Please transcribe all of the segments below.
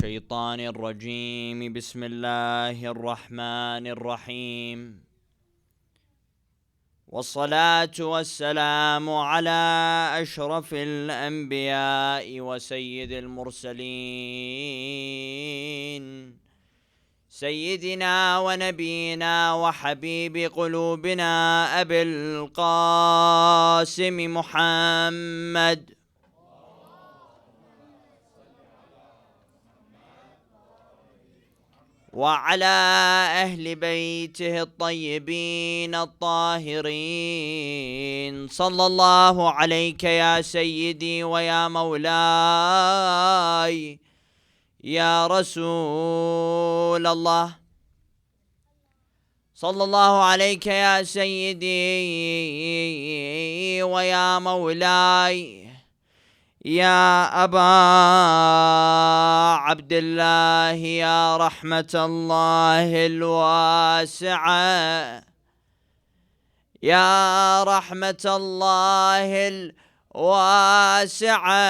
الشيطان الرجيم. بسم الله الرحمن الرحيم، والصلاة والسلام على أشرف الأنبياء وسيد المرسلين، سيدنا ونبينا وحبيب قلوبنا أبي القاسم محمد، وعلى أهل بيته الطيبين الطاهرين. صلى الله عليك يا سيدي ويا مولاي يا رسول الله. صلى الله عليك يا سيدي ويا مولاي يا أبا عبد الله، يا رحمة الله الواسعة، يا رحمة الله الواسعة،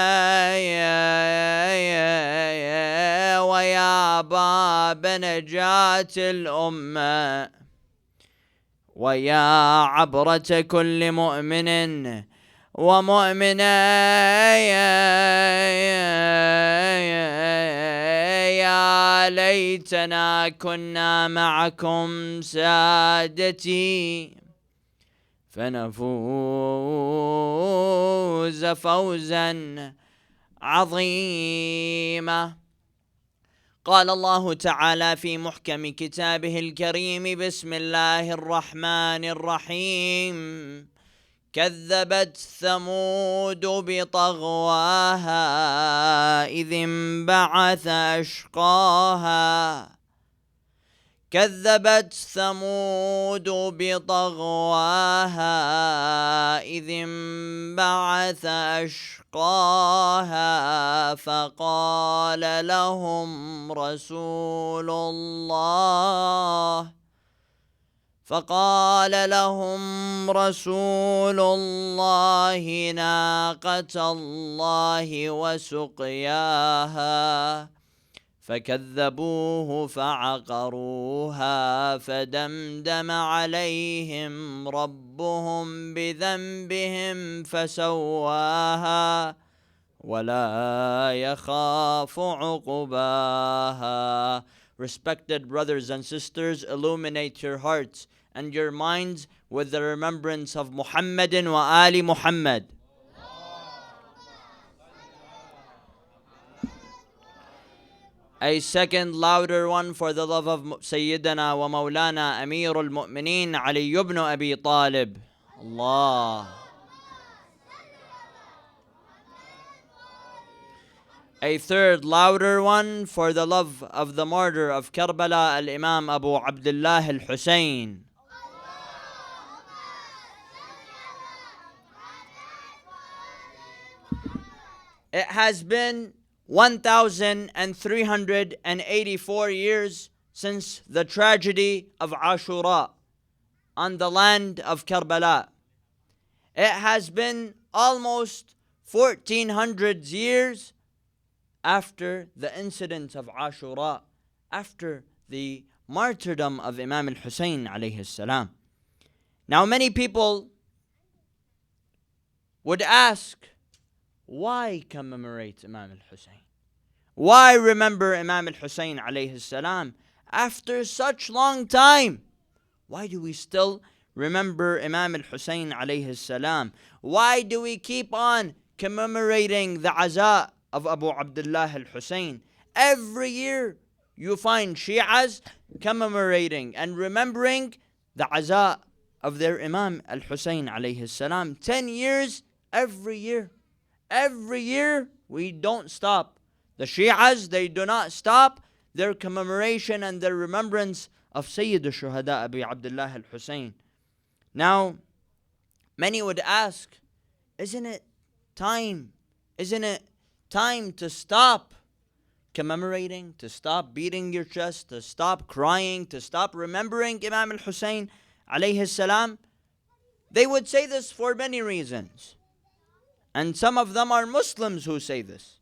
ويا باب نجاة الأمة، ويا عبرة كل مؤمن ومؤمنة، يا ليتنا كنا معكم سادتي فنفوز فوزا عظيما. قال الله تعالى في محكم كتابه الكريم: بسم الله الرحمن الرحيم: كذبت ثمود بطغواها إذ انبعث أشقاها. كذبت ثمود بطغواها إذ انبعث أشقاها فقال لهم رسول الله ناقة الله وسقياها، فكذبوه فعقروها، فدمدم عليهم ربهم بذنبهم فسواها، ولا يخاف عقباها. Respected brothers and sisters, illuminate your hearts and your minds with the remembrance of Muhammadin wa Ali Muhammad. A second louder one for the love of Sayyidina wa Maulana Amir al-Mu'mineen Ali ibn Abi Talib. Allah. A third louder one for the love of the martyr of Karbala, al-Imam Abu Abdullah al-Hussain. It has been 1,384 years since the tragedy of Ashura on the land of Karbala. It has been almost 1,400 years after the incident of Ashura, after the martyrdom of Imam al-Hussain alayhi salam. Now many people would ask, why commemorate Imam al-Hussain? Why remember Imam al-Hussain alayhi salam after such long time? Why do we still remember Imam al-Hussain alayhi salam? Why do we keep on commemorating the aza of Abu Abdullah al-Hussain? Every year you find Shi'as commemorating and remembering the aza of their Imam al-Hussain alayhi salam. 10 years every year. Every year we don't stop. The Shi'as, they do not stop their commemoration and their remembrance of Sayyid al-Shuhada Abi Abdullah al-Hussain. Now, many would ask, isn't it time? Isn't it time to stop commemorating, to stop beating your chest, to stop crying, to stop remembering Imam al-Hussain alayhi salam? They would say this for many reasons. And some of them are Muslims who say this.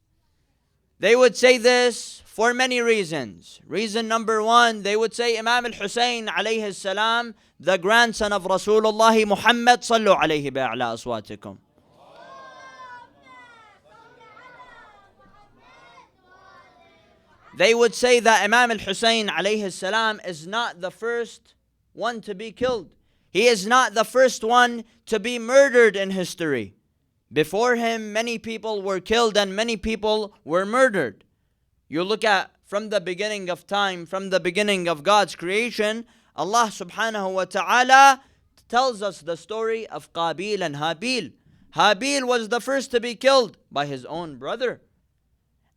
They would say this for many reasons. Reason number one, they would say Imam al-Hussain alayhi salam, the grandson of Rasulullah Muhammad, sallu alayhi bi'a'la aswatikum. They would say that Imam al-Hussain alayhi salam is not the first one to be killed. He is not the first one to be murdered in history. Before him, many people were killed and many people were murdered. You look at from the beginning of time, from the beginning of God's creation, Allah subhanahu wa ta'ala tells us the story of Qabil and Habil. Habil was the first to be killed by his own brother.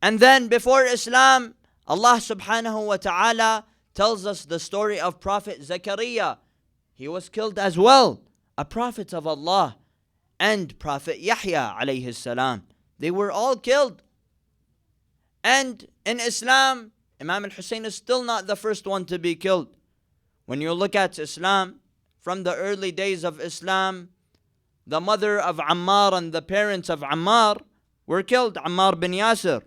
And then before Islam, Allah subhanahu wa ta'ala tells us the story of Prophet Zakaria. He was killed as well, a prophet of Allah, and Prophet Yahya alayhi salam. They were all killed. And in Islam, Imam al-Hussain is still not the first one to be killed. When you look at Islam, from the early days of Islam, the mother of Ammar and the parents of Ammar were killed, Ammar bin Yasir.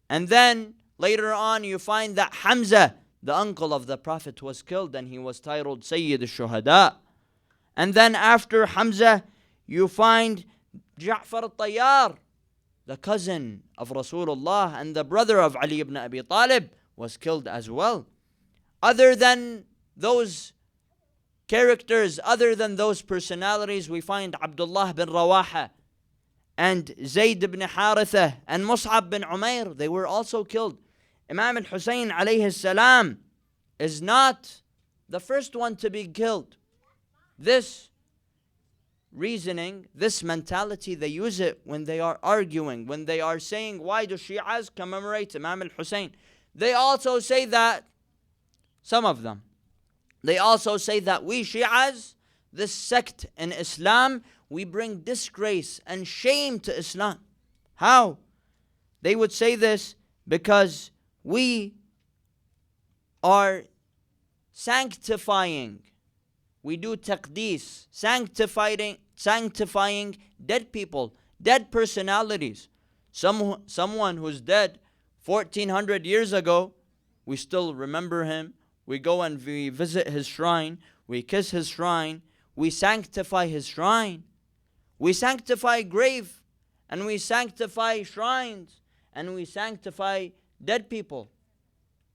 And then later on you find that Hamza, the uncle of the Prophet, was killed and he was titled Sayyid al-Shuhada. And then after Hamza, you find Ja'far al-Tayyar, the cousin of Rasulullah and the brother of Ali ibn Abi Talib, was killed as well. Other than those characters, other than those personalities, we find Abdullah bin Rawaha and Zayd ibn Haritha and Mus'ab bin Umair. They were also killed. Imam al-Hussain alayhi salam is not the first one to be killed. This reasoning, this mentality, they use it when they are arguing, when they are saying, why do Shi'as commemorate Imam al-Hussain? They also say that, some of them, they also say that we Shi'as, this sect in Islam, we bring disgrace and shame to Islam. How? They would say this because we are sanctifying. We do taqdees, sanctifying dead people, dead personalities. Someone who's dead 1400 years ago, we still remember him. We go and we visit his shrine. We kiss his shrine. We sanctify his shrine. We sanctify grave, and we sanctify shrines, and we sanctify dead people.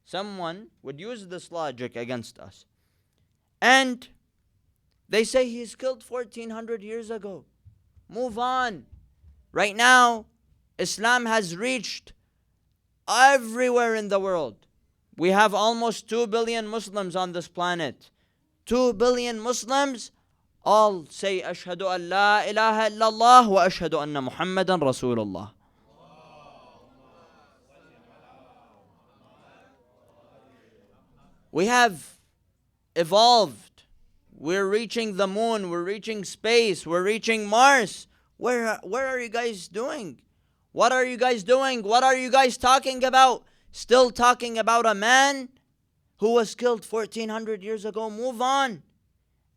Someone would use this logic against us. And they say he's killed 1400 years ago. Move on. Right now, Islam has reached everywhere in the world. We have almost 2 billion Muslims on this planet. 2 billion Muslims all say Ashhadu an la ilaha illallah wa ashhadu anna Muhammadan Rasulullah. We have evolved. We're reaching the moon, we're reaching space, we're reaching Mars. Where are you guys doing? What are you guys doing? What are you guys talking about? Still talking about a man who was killed 1400 years ago? Move on.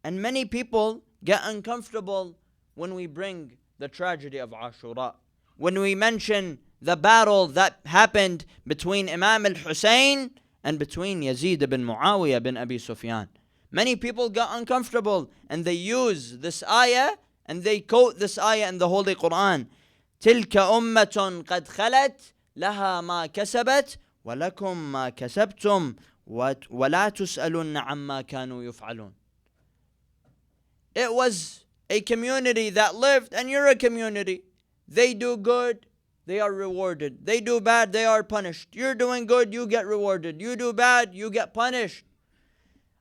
And many people get uncomfortable when we bring the tragedy of Ashura. When we mention the battle that happened between Imam al-Hussain and between Yazid ibn Muawiyah bin Abi Sufyan. Many people got uncomfortable and they use this ayah and they quote this ayah in the Holy Quran. تِلْكَ أُمَّةٌ قَدْ خَلَتْ لَهَا مَا كَسَبَتْ وَلَكُمْ مَا كَسَبْتُمْ وَلَا تُسْأَلُنَّ عَمَّا كَانُوا يُفْعَلُونَ. It was a community that lived, and you're a community. They do good, they are rewarded. They do bad, they are punished. You're doing good, you get rewarded. You do bad, you get punished.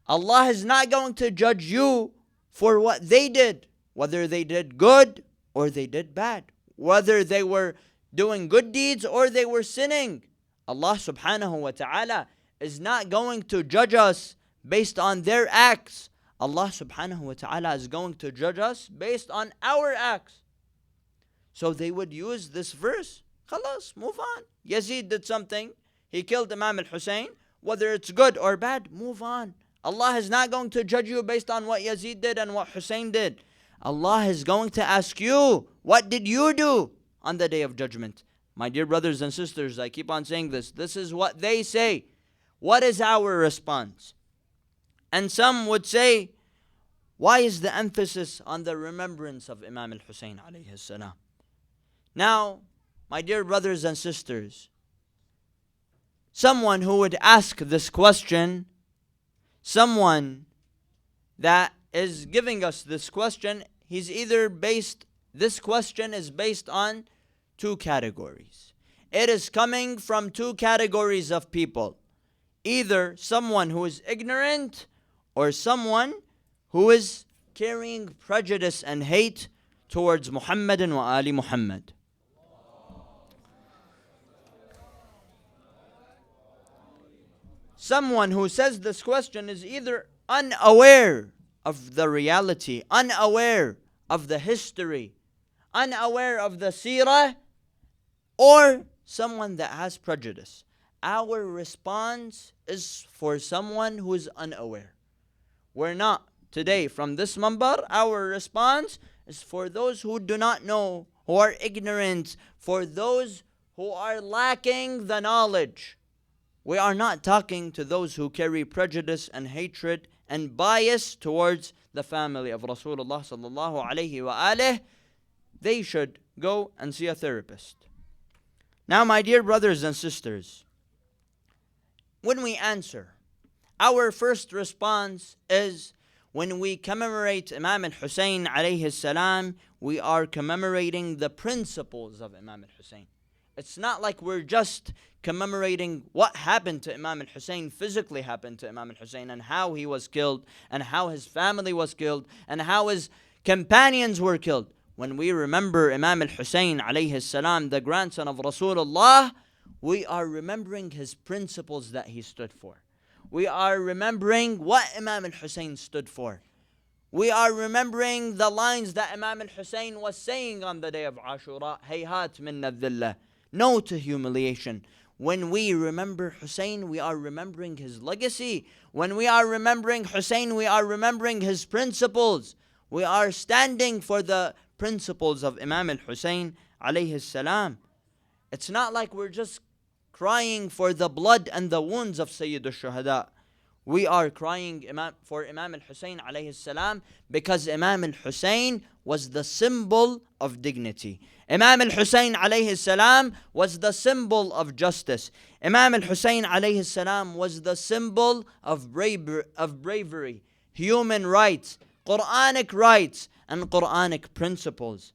Allah is not going to judge you for what they did, whether they did good or they did bad, whether they were doing good deeds or they were sinning. Allah subhanahu wa ta'ala is not going to judge us based on their acts. Allah subhanahu wa ta'ala is going to judge us based on our acts. So they would use this verse. Khalas, move on. Yazid did something. He killed Imam al-Hussain. Whether it's good or bad, move on. Allah is not going to judge you based on what Yazid did and what Hussain did. Allah is going to ask you, what did you do on the Day of Judgment? My dear brothers and sisters, I keep on saying this. This is what they say. What is our response? And some would say, why is the emphasis on the remembrance of Imam al-Hussein alayhi salam? Now, my dear brothers and sisters, someone who would ask this question, someone that is giving us this question, this question is based on two categories. It is coming from two categories of people. Either someone who is ignorant or someone who is carrying prejudice and hate towards Muhammad and wa Ali Muhammad. Someone who says this question is either unaware of the reality, unaware of the history, unaware of the seerah, or someone that has prejudice. Our response is for someone who is unaware. We're not today from this minbar. Our response is for those who do not know, who are ignorant, for those who are lacking the knowledge. We are not talking to those who carry prejudice and hatred and bias towards the family of Rasulullah sallallahu alayhi wa alih. They should go and see a therapist. Now, my dear brothers and sisters, when we answer, our first response is when we commemorate Imam al-Hussein alayhi salam, we are commemorating the principles of Imam al-Hussein. It's not like we're just commemorating what happened to Imam al-Hussein, physically happened to Imam al-Hussein, and how he was killed, and how his family was killed, and how his companions were killed. When we remember Imam al-Hussein alayhi salam, the grandson of Rasulullah, we are remembering his principles that he stood for. We are remembering what Imam al-Hussein stood for. We are remembering the lines that Imam al-Hussein was saying on the day of Ashura, Hayhat minna dhillah, no to humiliation. When we remember Hussein, we are remembering his legacy. When we are remembering Hussein, we are remembering his principles. We are standing for the principles of Imam al-Hussein alayhi salam. It's not like we're just crying for the blood and the wounds of Sayyid al-Shuhada. We are crying for Imam al-Hussein alayhi salam because Imam al-Hussein was the symbol of dignity. Imam al-Hussein alayhi salam was the symbol of justice. Imam al-Hussein alayhi salam was the symbol of bravery, human rights, Quranic and Quranic principles.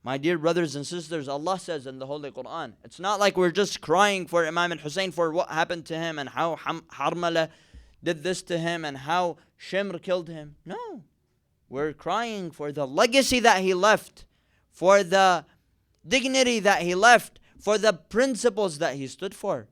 My dear brothers and sisters, Allah says in the Holy Quran, it's not like we're just crying for Imam al-Hussein for what happened to him and how Harmala did this to him and how Shimr killed him. No. We're crying for the legacy that he left, for the dignity that he left, for the principles that he stood for.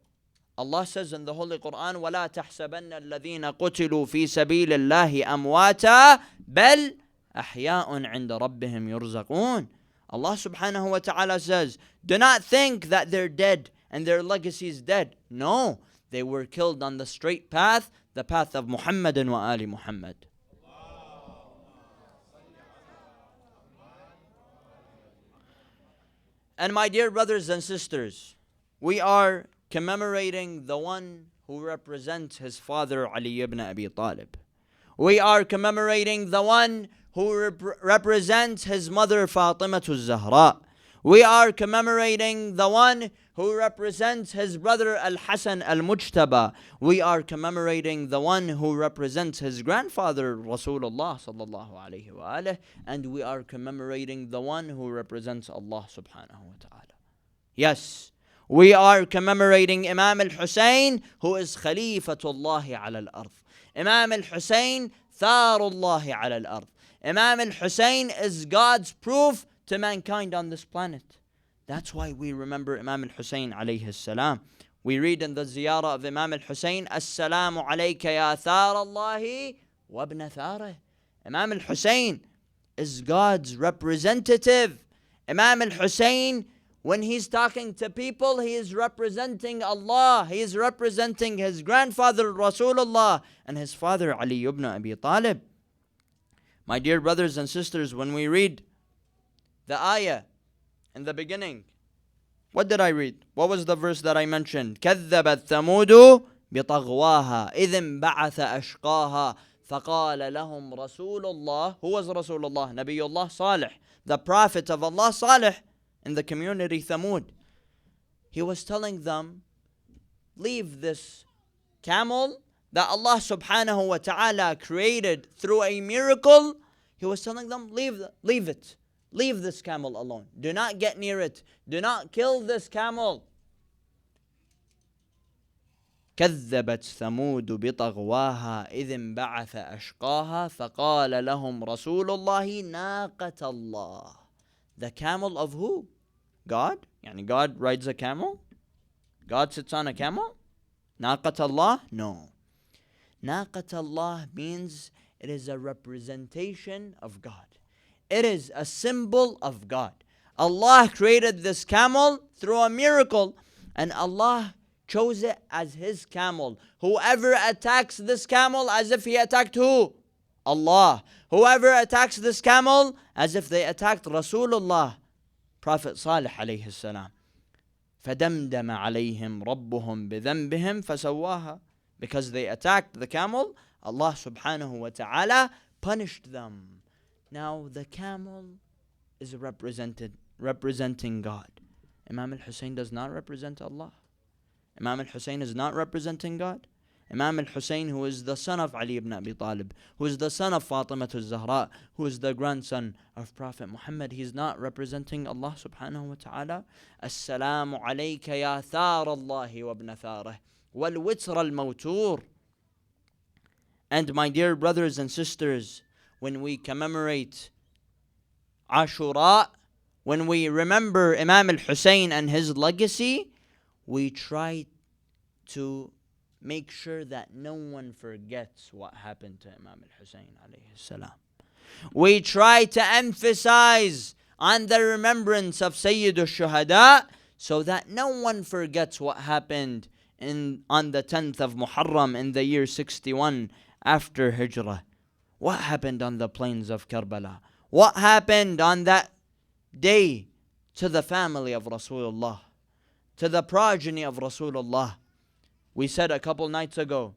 Allah says in the Holy Quran, وَلَا تَحْسَبَنَّ الَّذِينَ قُتِلُوا فِي سَبِيلِ اللَّهِ أَمْوَاتًا بَلْ أَحْيَاءٌ عِنْدَ رَبِّهِمْ يُرْزَقُونَ. Allah subhanahu wa ta'ala says, do not think that they're dead and their legacy is dead. No, they were killed on the straight path, the path of Muhammad and wa Ali Muhammad. And my dear brothers and sisters, we are commemorating the one who represents his father Ali ibn Abi Talib. We are commemorating the one who represents his mother Fatima al-Zahra. We are commemorating the one who represents his brother Al-Hasan al-Mujtaba. We are commemorating the one who represents his grandfather Rasulullah sallallahu alayhi wa alihi. And we are commemorating the one who represents Allah subhanahu wa ta'ala. Yes, we are commemorating Imam al-Hussein, who is Khalifatullahi ala al-ard. Imam al-Hussein, Tharullahi ala al-ard. Imam al-Hussein is God's proof to mankind on this planet. That's why we remember Imam al-Hussein alayhi salam. We read in the ziyarah of Imam al-Hussein, Assalamu alayka ya thar Allahi wa ibn tharih. Imam al-Hussein is God's representative. Imam al-Hussein, when he's talking to people, he is representing Allah. He is representing his grandfather Rasulullah and his father Ali ibn Abi Talib. My dear brothers and sisters, when we read the ayah in the beginning, What did I read? What was the verse that I mentioned? كذبت ثمود بطغواها إذ انبعث أشقاها فقال لهم رسول الله. Who was رسول الله? نبي الله صالح, the prophet of Allah Salih in the community Thamud. He was telling them, leave this camel that Allah subhanahu wa ta'ala created through a miracle. He was telling them, leave it. Leave this camel alone. Do not get near it. Do not kill this camel. كذبت ثمود بطغواها إذ انبعث أشقاها فقال لهم رسول الله ناقة الله. The camel of who? God? يعني God rides a camel? God sits on a camel? ناقة الله? No. ناقة Allah means it is a representation of God. It is a symbol of God. Allah created this camel through a miracle, and Allah chose it as His camel. Whoever attacks this camel as if he attacked who? Allah. Whoever attacks this camel as if they attacked Rasulullah, Prophet Salih alayhi salam. فَدَمْدَمَ عَلَيْهِمْ رَبُّهُمْ بِذَنْبِهِمْ فَسَوَّاهَا. Because they attacked the camel, Allah subhanahu wa ta'ala punished them. Now the camel is representing God. Imam al-Hussain does not represent Allah. Imam al-Hussain is not representing God. Imam al-Hussain, who is the son of Ali ibn Abi Talib, who is the son of Fatima al-Zahra, who is the grandson of Prophet Muhammad, he is not representing Allah subhanahu wa ta'ala. Assalamu alayka ya thar Allahi wa ibn tharih wal witr al-mawtur. And my dear brothers and sisters, when we commemorate Ashura, when we remember Imam al-Hussain and his legacy, we try to make sure that no one forgets what happened to Imam al-Hussain alayhi salam. We try to emphasize on the remembrance of Sayyid al-Shuhada so that no one forgets what happened on the 10th of Muharram in the year 61 after Hijrah. What happened on the plains of Karbala? What happened on that day to the family of Rasulullah, to the progeny of Rasulullah? We said a couple nights ago,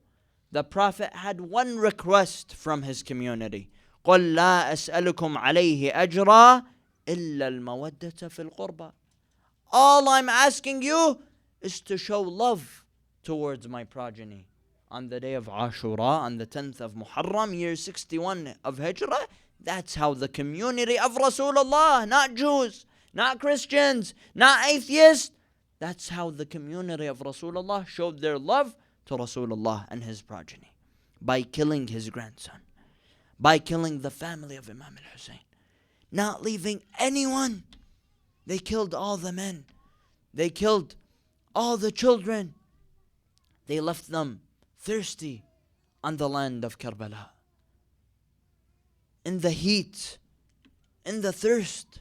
the Prophet had one request from his community. قُلْ لَا أَسْأَلُكُمْ عَلَيْهِ أَجْرًا إِلَّا الْمَوَدَّةَ فِي الْقُرْبَى. All I'm asking you is to show love towards my progeny. On the day of Ashura, on the 10th of Muharram, year 61 of Hijrah, that's how the community of Rasulullah, not Jews, not Christians, not atheists, that's how the community of Rasulullah showed their love to Rasulullah and his progeny. By killing his grandson. By killing the family of Imam al-Hussain. Not leaving anyone. They killed all the men. They killed all the children. They left them thirsty on the land of Karbala. In the heat, in the thirst.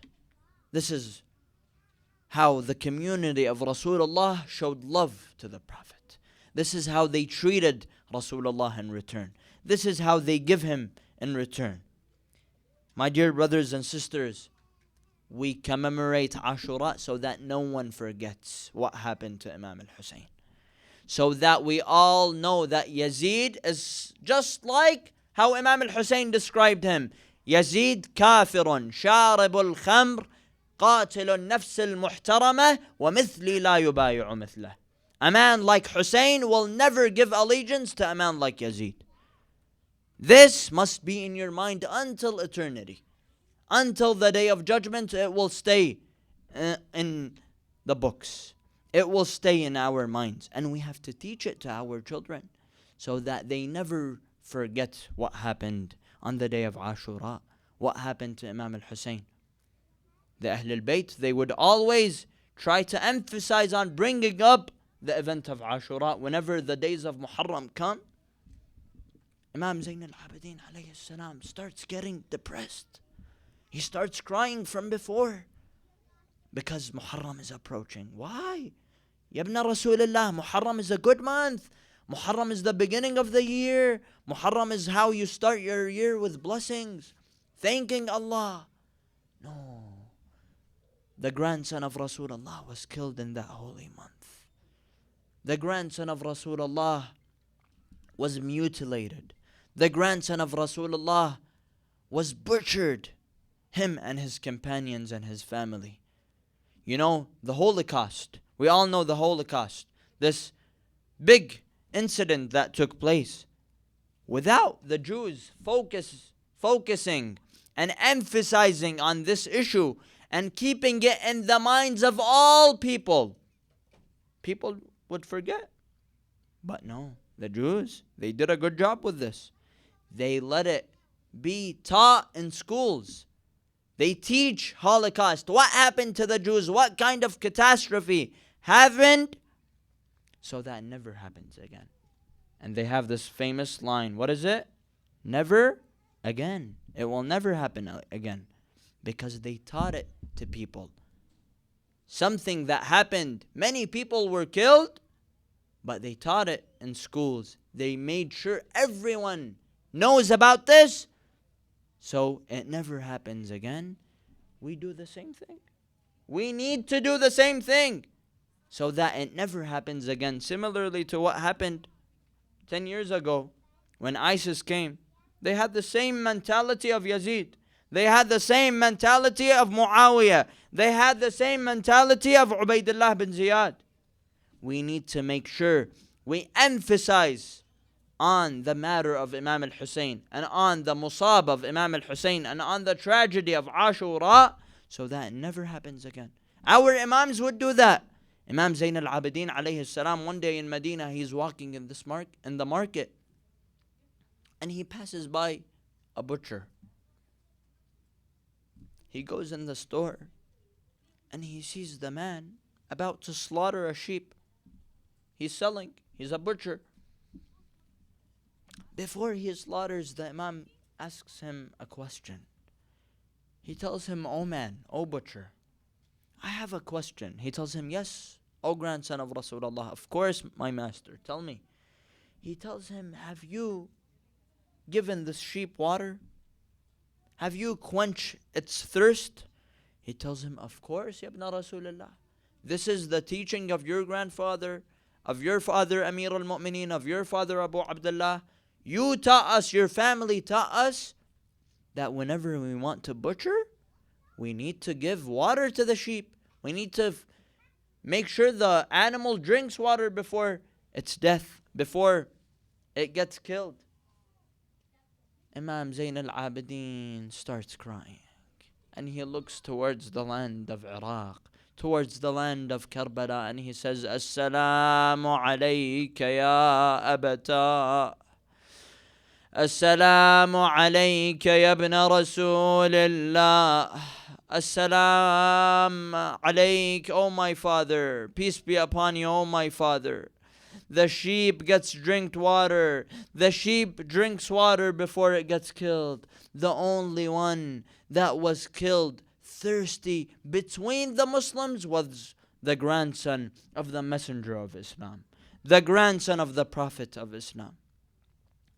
This is how the community of Rasulullah showed love to the Prophet. This is how they treated Rasulullah in return. This is how they give him in return. My dear brothers and sisters, we commemorate Ashura so that no one forgets what happened to Imam al-Hussain. So that we all know that Yazid is just like how Imam al-Hussain described him. Yazid kafirun, sharibul khamr, قاتل النفس المحترمة ومثلي لا يبايع مثله. A man like Hussein will never give allegiance to a man like Yazid. This must be in your mind until eternity. Until the day of judgment, it will stay in the books. It will stay in our minds. And we have to teach it to our children so that they never forget what happened on the day of Ashura. What happened to Imam al-Hussain. The Ahlul Bayt, they would always try to emphasize on bringing up the event of Ashura whenever the days of Muharram come. Imam Zayn al-Abidin alayhi salam starts getting depressed. He starts crying from before because Muharram is approaching. Why? Yabna Rasulullah, Muharram is a good month. Muharram is the beginning of the year. Muharram is how you start your year with blessings, thanking Allah. No. The grandson of Rasulullah was killed in that holy month. The grandson of Rasulullah was mutilated. The grandson of Rasulullah was butchered. Him and his companions and his family. You know, the Holocaust. We all know the Holocaust. This big incident that took place. Without the Jews focusing and emphasizing on this issue and keeping it in the minds of all people, people would forget. But no, the Jews, they did a good job with this. They let it be taught in schools. They teach Holocaust. What happened to the Jews? What kind of catastrophe happened? So that never happens again. And they have this famous line. What is it? Never again. It will never happen again. Because they taught it to people. Something that happened. Many people were killed. But they taught it in schools. They made sure everyone knows about this. So it never happens again. We do the same thing. We need to do the same thing so that it never happens again. Similarly to what happened 10 years ago when ISIS came. They had the same mentality of Yazid. They had the same mentality of Muawiyah. They had the same mentality of Ubaidullah bin Ziyad. We need to make sure we emphasize on the matter of Imam al-Hussain and on the musab of Imam al-Hussain and on the tragedy of Ashura so that it never happens again. Our Imams would do that. Imam Zain al-Abidin alayhi salam, one day in Medina, he's walking in the market and he passes by a butcher. He goes in the store and he sees the man about to slaughter a sheep. He's selling. He's a butcher. Before he slaughters, the Imam asks him a question. He tells him, "Oh man, oh butcher, I have a question." He tells him, "Yes, O grandson of Rasulullah, of course, my master, tell me." He tells him, "Have you given this sheep water? Have you quenched its thirst?" He tells him, "Of course, Yabna Rasulullah. This is the teaching of your grandfather, of your father Amir al-Mu'mineen, of your father Abu Abdullah. You taught us, your family taught us that whenever we want to butcher, we need to give water to the sheep. We need to make sure the animal drinks water before its death, before it gets killed." Imam Zain al-Abidin starts crying. And he looks towards the land of Iraq, towards the land of Karbala, and he says, "Assalamu alayka ya abata. Assalamu alayka ya ibn Rasulillah. Assalam alayk, O my father. Peace be upon you, O my father. The sheep gets drinked water. The sheep drinks water before it gets killed. The only one that was killed thirsty between the Muslims was the grandson of the Messenger of Islam, the grandson of the Prophet of Islam."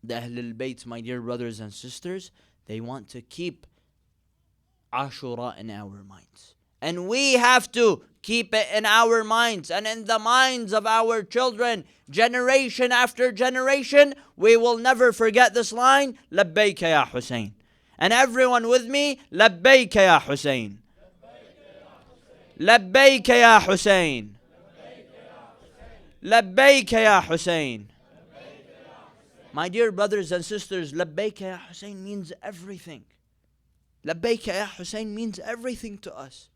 The Ahlul Bayt, my dear brothers and sisters, they want to keep Ashura in our minds. And we have to keep it in our minds and in the minds of our children. Generation after generation, we will never forget this line, "Labbayka ya Hussain." And everyone with me, "Labbayka ya Hussain. Labbayka ya Hussain. Labbayka ya Hussain." My dear brothers and sisters, "Labbayka ya Hussain" means everything. "Labbayka ya Hussain" means everything to us.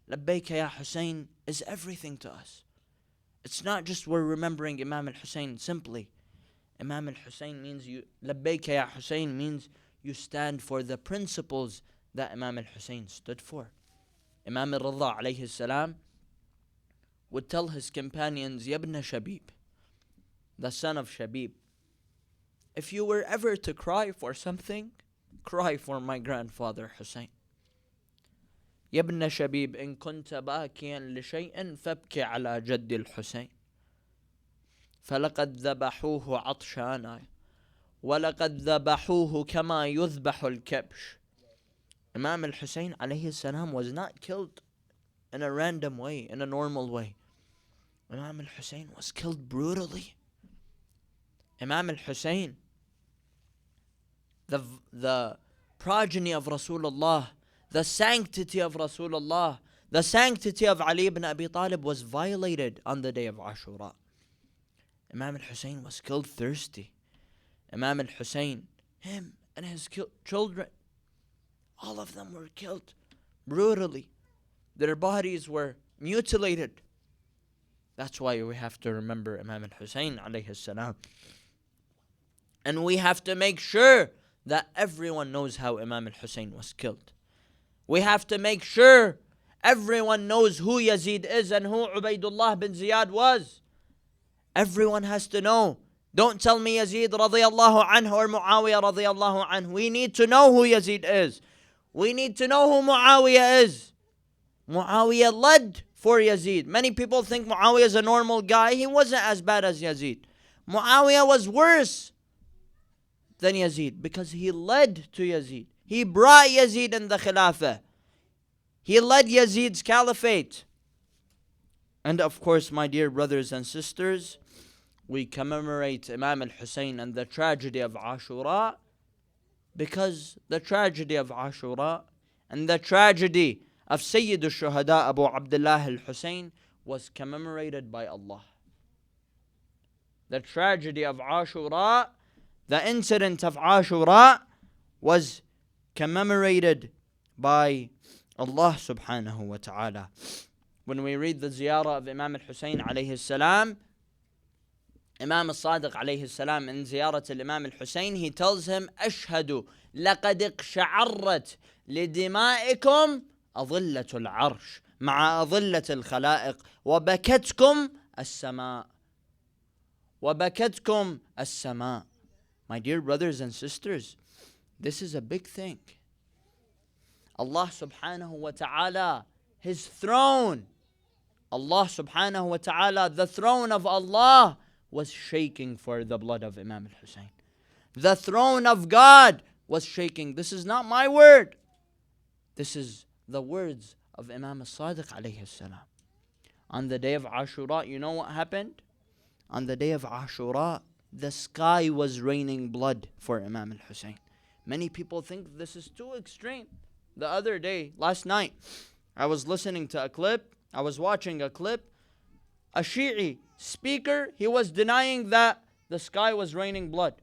"Labbayka ya Hussain" is everything to us. It's not just we're remembering Imam al-Hussain simply. Imam al-Hussain means you, "Labbayka ya Hussain" means you stand for the principles that Imam al-Hussain stood for. Imam al-Rida alayhi salam would tell his companions, "Yabna Shabib," the son of Shabib, if you were ever to cry for something, cry for my grandfather Hussain. يَبْنَ شَبِيب إِن كُنْتَ بَاكِيًا لِشَيْءٍ فَابْكِ عَلَى جَدِّ الحسين فَلَقَدْ ذَبَحُوهُ عَطْشَانًا وَلَقَدْ ذَبَحُوهُ كَمَا يُذْبَحُ الْكَبْشِ. Imam al-Hussain alayhi salam was not killed in a random way, in a normal way. Imam al-Hussein was killed brutally. Imam al-Hussein, the progeny of Rasulullah, the sanctity of Rasulullah, the sanctity of Ali ibn Abi Talib was violated on the day of Ashura. Imam al-Hussein was killed thirsty. Imam al-Hussein, him and his children, all of them were killed brutally. Their bodies were mutilated. That's why we have to remember Imam al-Hussein alayhi salam. And we have to make sure that everyone knows how Imam al-Hussein was killed. We have to make sure everyone knows who Yazid is and who Ubaidullah bin Ziyad was. Everyone has to know. Don't tell me Yazid radiyallahu anhu or Muawiyah radiyallahu anhu. We need to know who Yazid is. We need to know who Muawiyah is. Muawiyah led for Yazid. Many people think Muawiyah is a normal guy. He wasn't as bad as Yazid. Muawiyah was worse than Yazid because he led to Yazid. He brought Yazid in the Khilafah. He led Yazid's caliphate. And of course, my dear brothers and sisters, we commemorate Imam al-Hussein and the tragedy of Ashura because the tragedy of Ashura and the tragedy of Sayyid al-Shuhada Abu Abdullah al-Hussein was commemorated by Allah. The tragedy of Ashura, the incident of Ashura was commemorated by Allah subhanahu wa ta'ala. When we read the ziyarah of Imam al-Hussein alayhi salam, Imam al-Sadiq alayhi salam in ziyarat al-Imam al-Hussein, he tells him, أشهد لقد اقشعرت لدمائكم أظلة العرش مع أظلة الخلائق وبكتكم السماء وبكتكم السماء. My dear brothers and sisters, this is a big thing. Allah subhanahu wa ta'ala, His throne, Allah subhanahu wa ta'ala, the throne of Allah was shaking for the blood of Imam al-Hussein. The throne of God was shaking. This is not my word. This is the words of Imam al-Sadiq alayhi salam. On the day of Ashura, you know what happened? On the day of Ashura, the sky was raining blood for Imam al-Hussein. Many people think this is too extreme. The other day, last night, I was listening to a clip. I was watching a clip. A Shi'i speaker, he was denying that the sky was raining blood.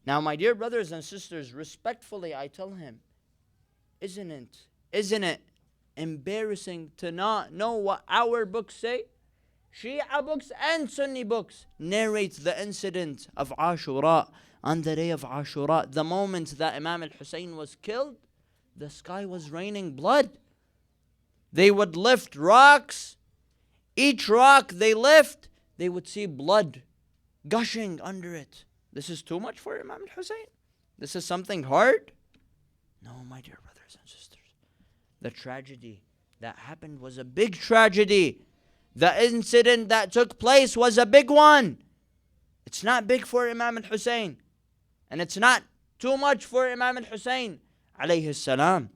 Now, my dear brothers and sisters, respectfully, I tell him, isn't it embarrassing to not know what our books say? Shia books and Sunni books narrate the incident of Ashura. On the day of Ashura, the moment that Imam al-Hussein was killed, the sky was raining blood. They would lift rocks. Each rock they lift, they would see blood gushing under it. This is too much for Imam al-Hussein? This is something hard? No, my dear brothers and sisters. The tragedy that happened was a big tragedy. The incident that took place was a big one. It's not big for Imam al-Hussein. And it's not too much for Imam al-Hussein alayhi salam.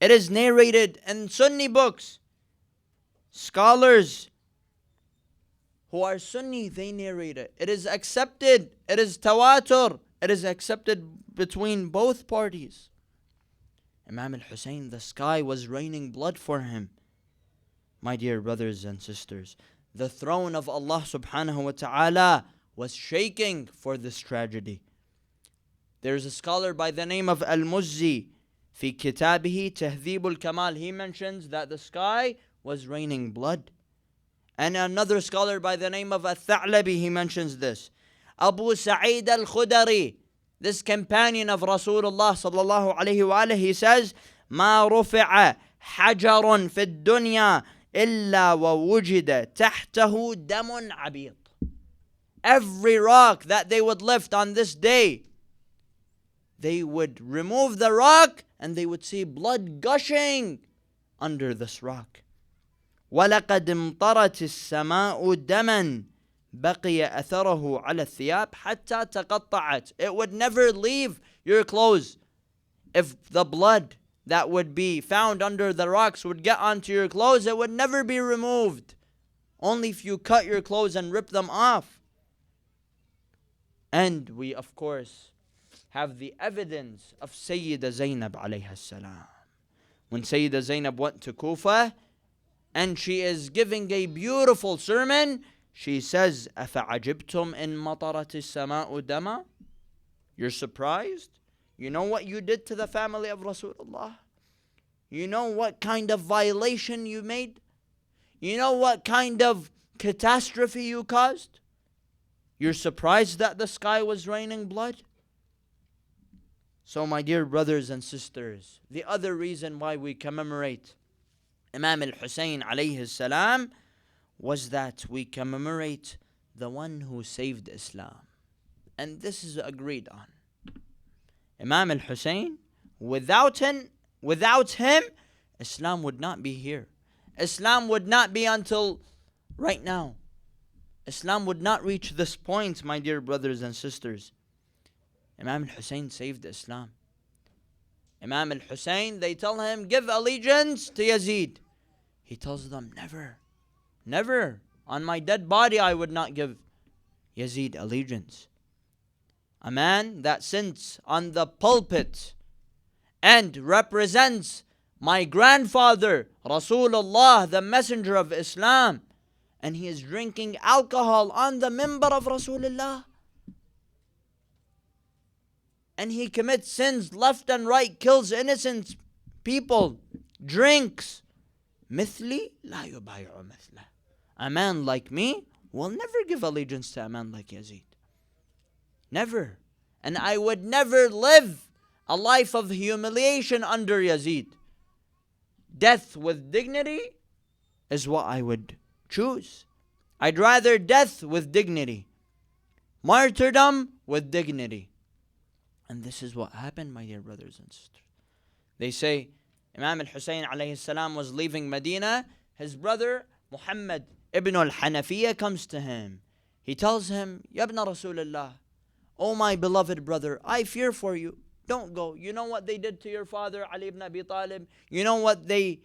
It is narrated in Sunni books. Scholars who are Sunni, they narrate it. It is accepted. It is tawatur. It is accepted between both parties. Imam al-Hussein, the sky was raining blood for him. My dear brothers and sisters, the throne of Allah subhanahu wa ta'ala was shaking for this tragedy. There's a scholar by the name of Al-Muzzi, في كتابه تهذيب الكمال. He mentions that the sky was raining blood. And another scholar by the name of Al-Tha'labi, he mentions this. Abu Sa'id al-Khudari, this companion of Rasulullah sallallahu alayhi wa alayhi, he says, ما رفع حجر في الدنيا إلا ووجد تحته دم عبيط. Every rock that they would lift on this day, they would remove the rock and they would see blood gushing under this rock. وَلَقَدْ امْطَرَتِ السَّمَاءُ دَمًا بَقِيَ أَثَرَهُ عَلَى الثِّيَابِ حَتَّى تَقَطَّعَتْ. It would never leave your clothes if the blood that would be found under the rocks would get onto your clothes, it would never be removed. Only if you cut your clothes and rip them off. And we, of course, have the evidence of Sayyida Zainab alayha salam. When Sayyida Zainab went to Kufa and she is giving a beautiful sermon, she says, أَفَعَجِبْتُمْ إِن مَطَرَتِ السَّمَاءُ دَمًا? You're surprised? You know what you did to the family of Rasulullah? You know what kind of violation you made? You know what kind of catastrophe you caused? You're surprised that the sky was raining blood? So my dear brothers and sisters, the other reason why we commemorate Imam al-Hussain alayhi salam was that we commemorate the one who saved Islam. And this is agreed on. Imam al-Hussain, without him, Islam would not be here. Islam would not be until right now. Islam would not reach this point, my dear brothers and sisters. Imam al-Hussain saved Islam. Imam al-Hussain, they tell him, give allegiance to Yazid. He tells them, never, never. On my dead body I would not give Yazid allegiance. A man that sits on the pulpit and represents my grandfather, Rasulullah, the messenger of Islam, and he is drinking alcohol on the mimbar of Rasulullah. And he commits sins left and right, kills innocent people, drinks. Mithli la yubay'u mithla. A man like me will never give allegiance to a man like Yazid. Never. And I would never live a life of humiliation under Yazid. Death with dignity is what I would choose. I'd rather death with dignity, martyrdom with dignity. And this is what happened, my dear brothers and sisters. They say Imam al-Hussain alayhi salam was leaving Medina. His brother Muhammad ibn al-Hanafiya comes to him. He tells him, Ya ibn Rasulullah, oh my beloved brother, I fear for you. Don't go. You know what they did to your father, Ali ibn Abi Talib? You know what they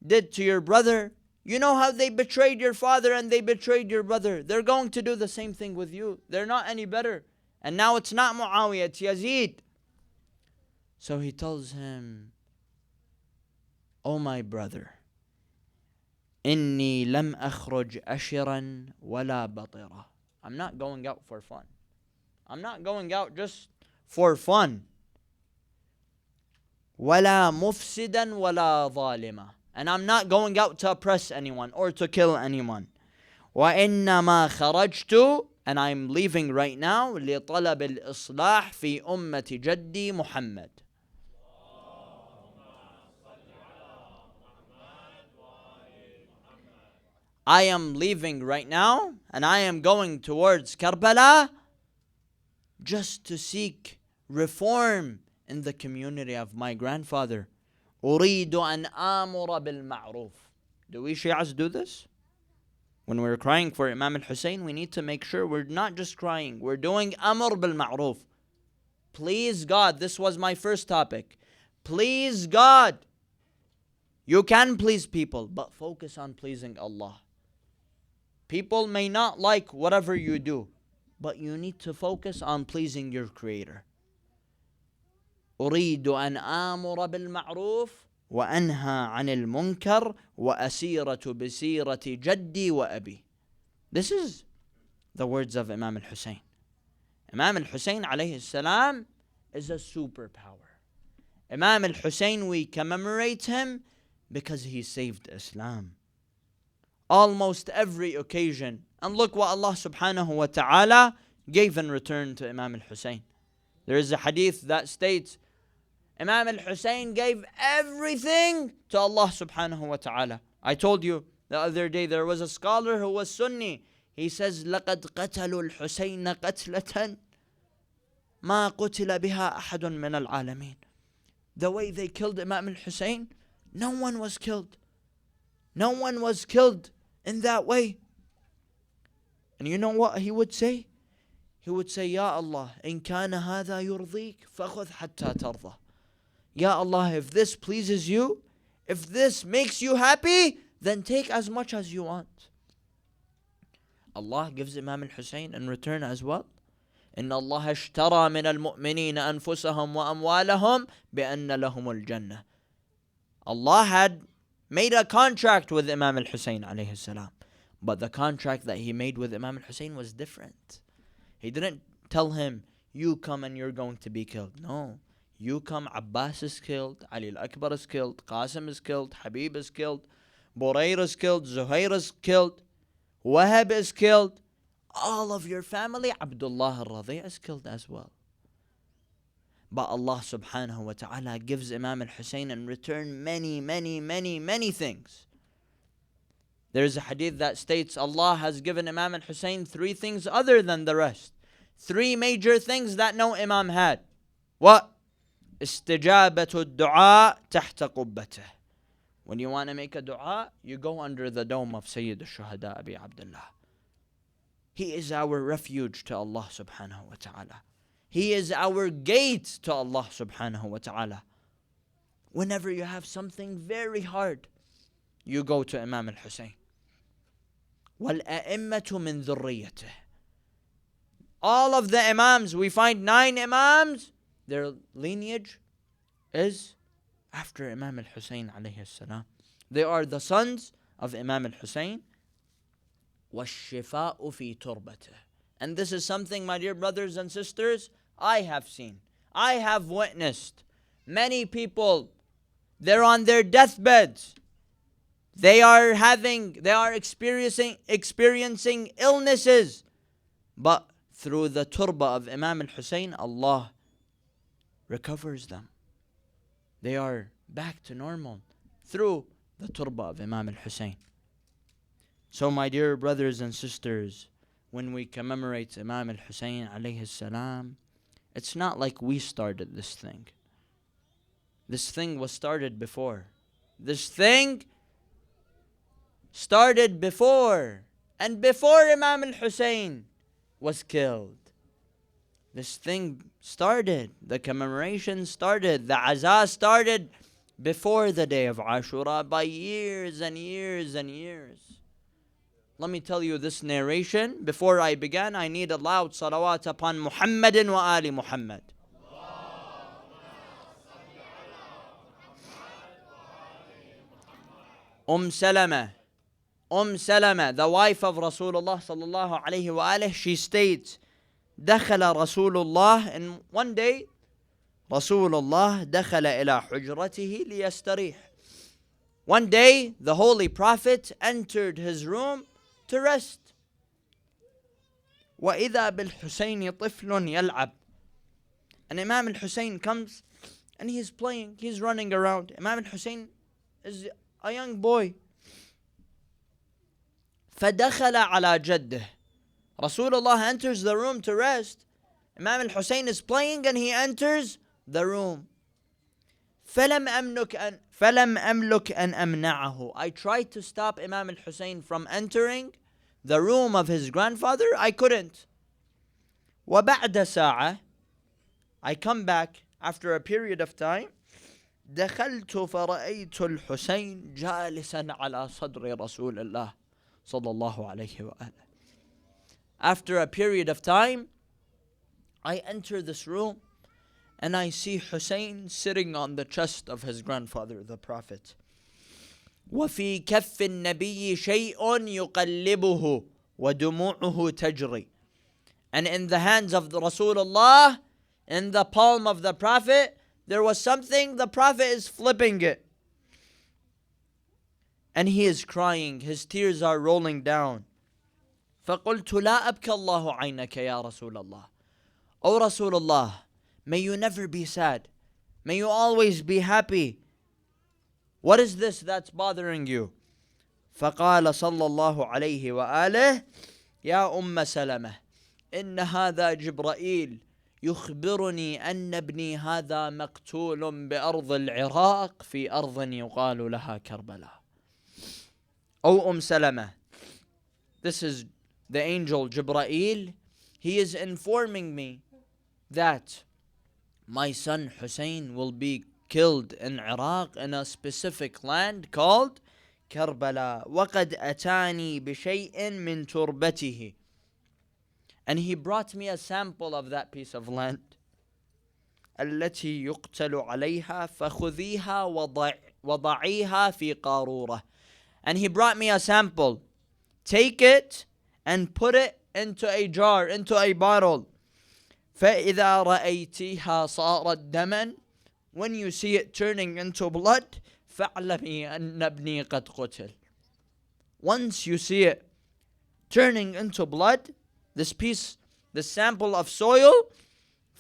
did to your brother? You know how they betrayed your father and they betrayed your brother. They're going to do the same thing with you. They're not any better. And now it's not Muawiyah, it's Yazid. So he tells him, oh my brother, إني لم أخرج أشرا ولا بطرا. I'm not going out for fun. I'm not going out just for fun. ولا مفسدا ولا ظالما. And I'm not going out to oppress anyone or to kill anyone. وإنما خرجت, and I'm leaving right now, لطلب الإصلاح في أمة جدي محمد. I am leaving right now and I am going towards Karbala just to seek reform in the community of my grandfather. أريد أن آمر بالمعروف. Do we Shias do this? When we're crying for Imam al-Hussain, we need to make sure we're not just crying. We're doing amr bil ma'ruf. Please God, this was my first topic. Please God. You can please people, but focus on pleasing Allah. People may not like whatever you do, but you need to focus on pleasing your Creator. أريد أن آمر بالمعروف وأنهى عن المنكر وأسيرة بسيرة جدي وأبي. This is the words of Imam al-Hussain. Imam al-Hussain alayhi salam is a superpower. Imam al-Hussain, we commemorate him because he saved Islam. Almost every occasion. And look what Allah subhanahu wa ta'ala gave in return to Imam al-Hussain. There is a hadith that states Imam al-Hussain gave everything to Allah subhanahu wa ta'ala. I told you the other day there was a scholar who was Sunni. He says, لَقَدْ قَتَلُوا الْحُسَيْنَ قَتْلَةً مَا قُتِلَ بِهَا أَحَدٌ مِنَ الْعَالَمِينَ. The way they killed Imam al-Hussain, no one was killed. No one was killed in that way. And you know what he would say? He would say, Ya Allah, إن كان هذا يرضيك فخذ حتى ترضى. Ya Allah, if this pleases you, if this makes you happy, then take as much as you want. Allah gives Imam al-Hussein in return as well. إن الله اشترى من المؤمنين أنفسهم وأموالهم بأن لهم الجنة. Allah had made a contract with Imam al-Hussein alayhi salam. But the contract that he made with Imam al-Hussein was different. He didn't tell him, you come and you're going to be killed. No. You come, Abbas is killed, Ali al-Akbar is killed, Qasim is killed, Habib is killed, Burayr is killed, Zuhair is killed, Wahab is killed. All of your family, Abdullah al-Radhi is killed as well. But Allah subhanahu wa ta'ala gives Imam al-Hussein in return many things. There is a hadith that states Allah has given Imam al-Hussein 3 things other than the rest. 3 major things that no Imam had. What? استجابة الدعاء تحت قبته. When you want to make a dua, you go under the dome of Sayyid al-Shuhada Abi Abdullah. He is our refuge to Allah subhanahu wa ta'ala. He is our gate to Allah subhanahu wa ta'ala. Whenever you have something very hard, you go to Imam al-Hussein. وَالْأَئِمَّةُ مِنْ ذُرِّيَّتِهِ. All of the Imams, we find 9 Imams, their lineage is after Imam al-Hussein alayhi salam. They are the sons of Imam al-Hussein. وَالشِّفَاءُ فِي تُرْبَتِهِ. And this is something, my dear brothers and sisters, I have seen. I have witnessed many people, they're on their deathbeds. They are experiencing illnesses. But through the turba of Imam al-Hussein, Allah recovers them. They are back to normal through the turba of Imam al-Hussein. So my dear brothers and sisters, when we commemorate Imam al-Hussein alayhi salam, it's not like we started this thing. This thing was started before. This thing started before. And before Imam al-Hussein was killed. This thing started. The commemoration started. The azah started before the day of Ashura by years and years and years. Let me tell you this narration. Before I begin, I need a loud salawat upon Muhammadin wa Ali Muhammad. Salama, the wife of Rasulullah sallallahu alayhi wa alihi, she states, دخل رسول الله, and one day, Rasulullah دخل إلى حجرته ليستريح. One day, the Holy Prophet entered his room to rest. وَإِذَا بِالْحُسَيْنِ طِفْلٌ يَلْعَبْ. And Imam al-Hussein comes and he's playing, he's running around. Imam al-Hussein is a young boy. فَدَخَلَ عَلَى جَدِّهِ. Rasulullah enters the room to rest. Imam al-Hussein is playing and he enters the room. فَلَمْ أَمْلُكْ أَنْ أَمْنَعَهُ. I tried to stop Imam al-Hussein from entering the room of his grandfather. I couldn't. وَبَعْدَ سَاعَةٍ. I come back after a period of time. دخلت فرأيت الحسين جالسا على صدر رسول الله صلى الله عليه وآله. After a period of time, I enter this room and I see Hussein sitting on the chest of his grandfather, the Prophet. وفي كف النبي شيء يقلبه ودموعه تجري. And in the hands of the Rasulullah, in the palm of the Prophet, there was something, the Prophet is flipping it. And he is crying, his tears are rolling down. فقلت لا أبكى الله عينك يا رسول الله. O Rasulullah, may you never be sad. May you always be happy. What is this that's bothering you? فقال صلى الله عليه وآله يا سلمة إن هذا جبرائيل يخبرني أن ابني هذا مقتول بأرض العراق في أرض يقال لها كربلاء. O Salama, this is the angel Jibreel. He is informing me that my son Hussein will be killed in Iraq in a specific land called Karbala. وَقَدْ أَتَانِي بِشَيْءٍ مِّن تُرْبَتِهِ. And he brought me a sample of that piece of land. التي يقتل عليها فخذيها وضعيها في قارورة. And he brought me a sample. Take it and put it into a jar, into a bottle. فإذا رأيتها صارت دما. When you see it turning into blood, فاعلمي أن ابني قد قتل. Once you see it turning into blood, this piece, the sample of soil,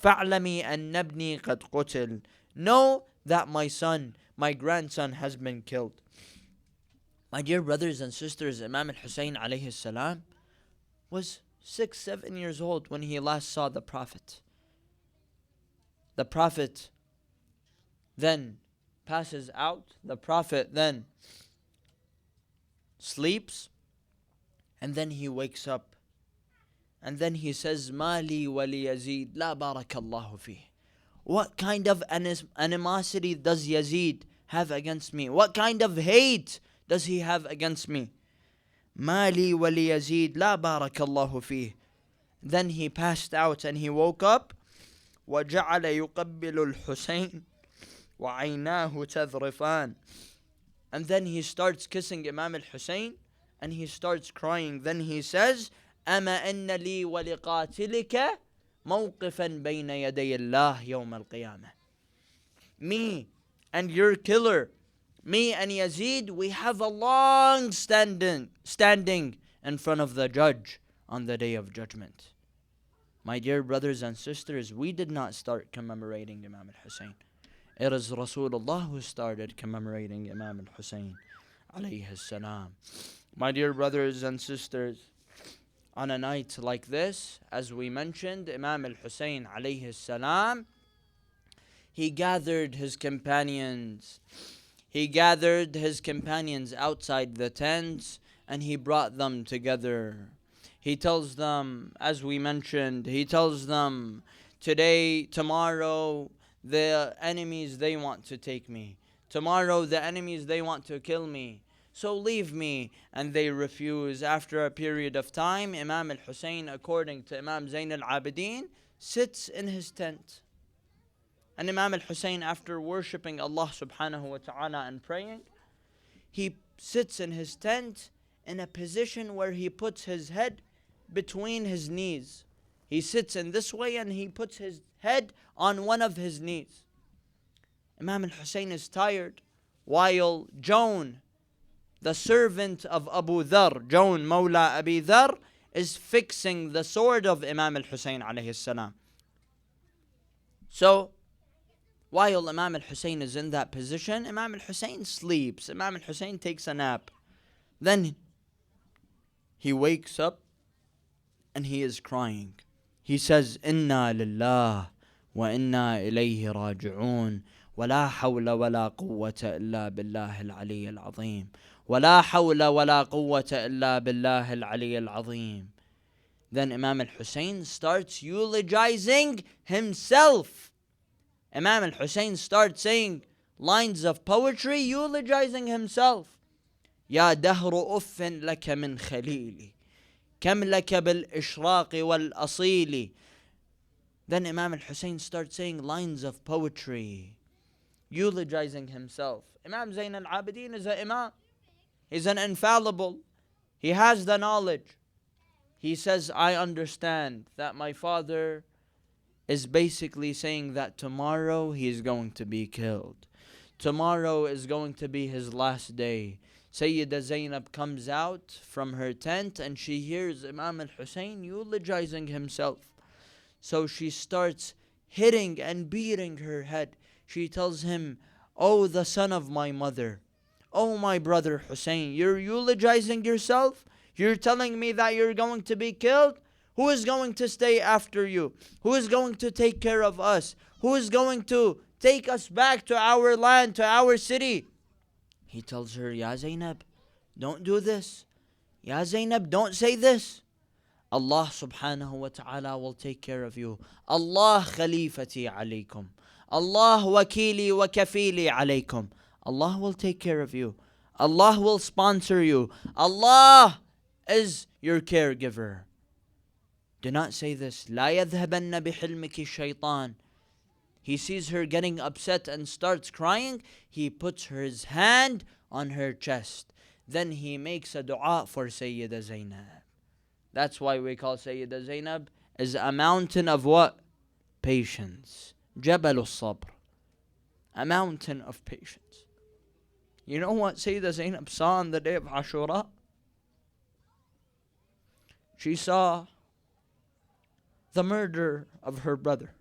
فاعلمي أن ابني قد قتل. Know that my son, my grandson has been killed. My dear brothers and sisters, Imam Hussain alayhi salam was 6-7 years old when he last saw the Prophet. The Prophet then passes out. The Prophet then sleeps. And then he wakes up. And then he says, Mali wali Yazid, la barakallahu fih. What kind of animosity does Yazid have against me? What kind of hate does he have against me? Mali wali Yazid, la barakallahu fih. Then he passed out and he woke up. وَجَعَلَ يُقَبِّلُ الْحُسَيْنِ وَعَيْنَاهُ تَذْرِفَانِ. And then he starts kissing Imam al-Hussain and he starts crying. Then he says, أَمَا أَنَّ لِي وَلِقَاتِلِكَ مَوْقِفًا بَيْنَ يَدَيِ اللَّهِ يَوْمَ الْقِيَامَةِ. Me and your killer, me and Yazid, we have a long standing in front of the judge on the day of judgment. My dear brothers and sisters, we did not start commemorating Imam al-Hussain. It is Rasulullah who started commemorating Imam al-Hussain alayhi salam. My dear brothers and sisters, on a night like this, as we mentioned, Imam al-Hussain alayhi salam, he gathered his companions. He gathered his companions outside the tents and he brought them together. He tells them, as we mentioned, he tells them, today, tomorrow, the enemies, they want to take me. Tomorrow, the enemies, they want to kill me. So leave me. And they refuse. After a period of time, Imam al-Hussain, according to Imam Zayn al-Abidin, sits in his tent. And Imam al-Hussain, after worshipping Allah subhanahu wa ta'ala and praying, he sits in his tent in a position where he puts his head between his knees. He sits in this way and he puts his head on one of his knees. Imam al-Hussain is tired, while Joan, the servant of Abu Dhar, Joan Mawla Abi Dhar, is fixing the sword of Imam al-Hussain alayhi salam. So, while Imam al-Hussain is in that position, Imam al-Hussain sleeps. Imam al-Hussain takes a nap. Then he wakes up and he is crying. He says, Inna lillah wa inna ilayhi raji'un. ولا حول ولا قوة إلا بالله العلي العظيم. ولا حول ولا قوة إلا بالله العلي العظيم. Then Imam al-Hussain starts eulogizing himself. Imam al-Hussain starts saying lines of poetry eulogizing himself. يا دهر أف لك من خليلي كم لك بالإشراق والأصيل. Then Imam al-Hussain starts saying lines of poetry eulogizing himself. Imam Zayn al-Abidin is an Imam. He's an infallible. He has the knowledge. He says, I understand that my father is basically saying that tomorrow he is going to be killed. Tomorrow is going to be his last day. Sayyida Zainab comes out from her tent and she hears Imam al-Hussain eulogizing himself. So she starts hitting and beating her head. She tells him, oh, the son of my mother. Oh, my brother Hussain, you're eulogizing yourself? You're telling me that you're going to be killed? Who is going to stay after you? Who is going to take care of us? Who is going to take us back to our land, to our city? He tells her, Ya Zainab, don't do this. Ya Zainab, don't say this. Allah subhanahu wa ta'ala will take care of you. Allah khalifati alaykum. Allah wakili wa kafili alaykum. Allah will take care of you. Allah will sponsor you. Allah is your caregiver. Do not say this. لا يذهبن بحلمك الشيطان. He sees her getting upset and starts crying. He puts his hand on her chest. Then he makes a dua for Sayyida Zainab. That's why we call Sayyida Zainab as a mountain of what? Patience. Jabal al-Sabr. A mountain of patience. You know what Sayyida Zainab saw on the day of Ashura? She saw the murder of her brother.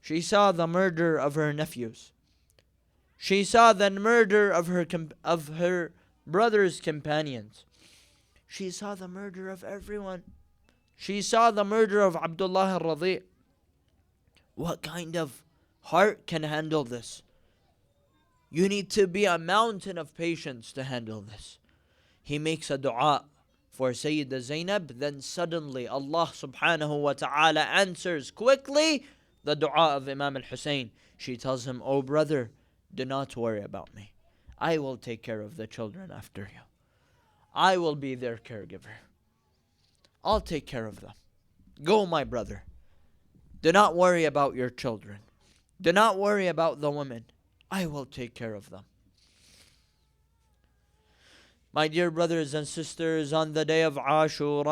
She saw the murder of her nephews. She saw the murder of her brother's companions. She saw the murder of everyone. She saw the murder of Abdullah al-Radi'. What kind of heart can handle this? You need to be a mountain of patience to handle this. He makes a dua for Sayyida Zainab, then suddenly Allah subhanahu wa ta'ala answers quickly the dua of Imam al-Hussain. She tells him, "Oh brother, do not worry about me. I will take care of the children after you. I will be their caregiver. I'll take care of them. Go, my brother. Do not worry about your children. Do not worry about the women. I will take care of them." My dear brothers and sisters, on the day of Ashura,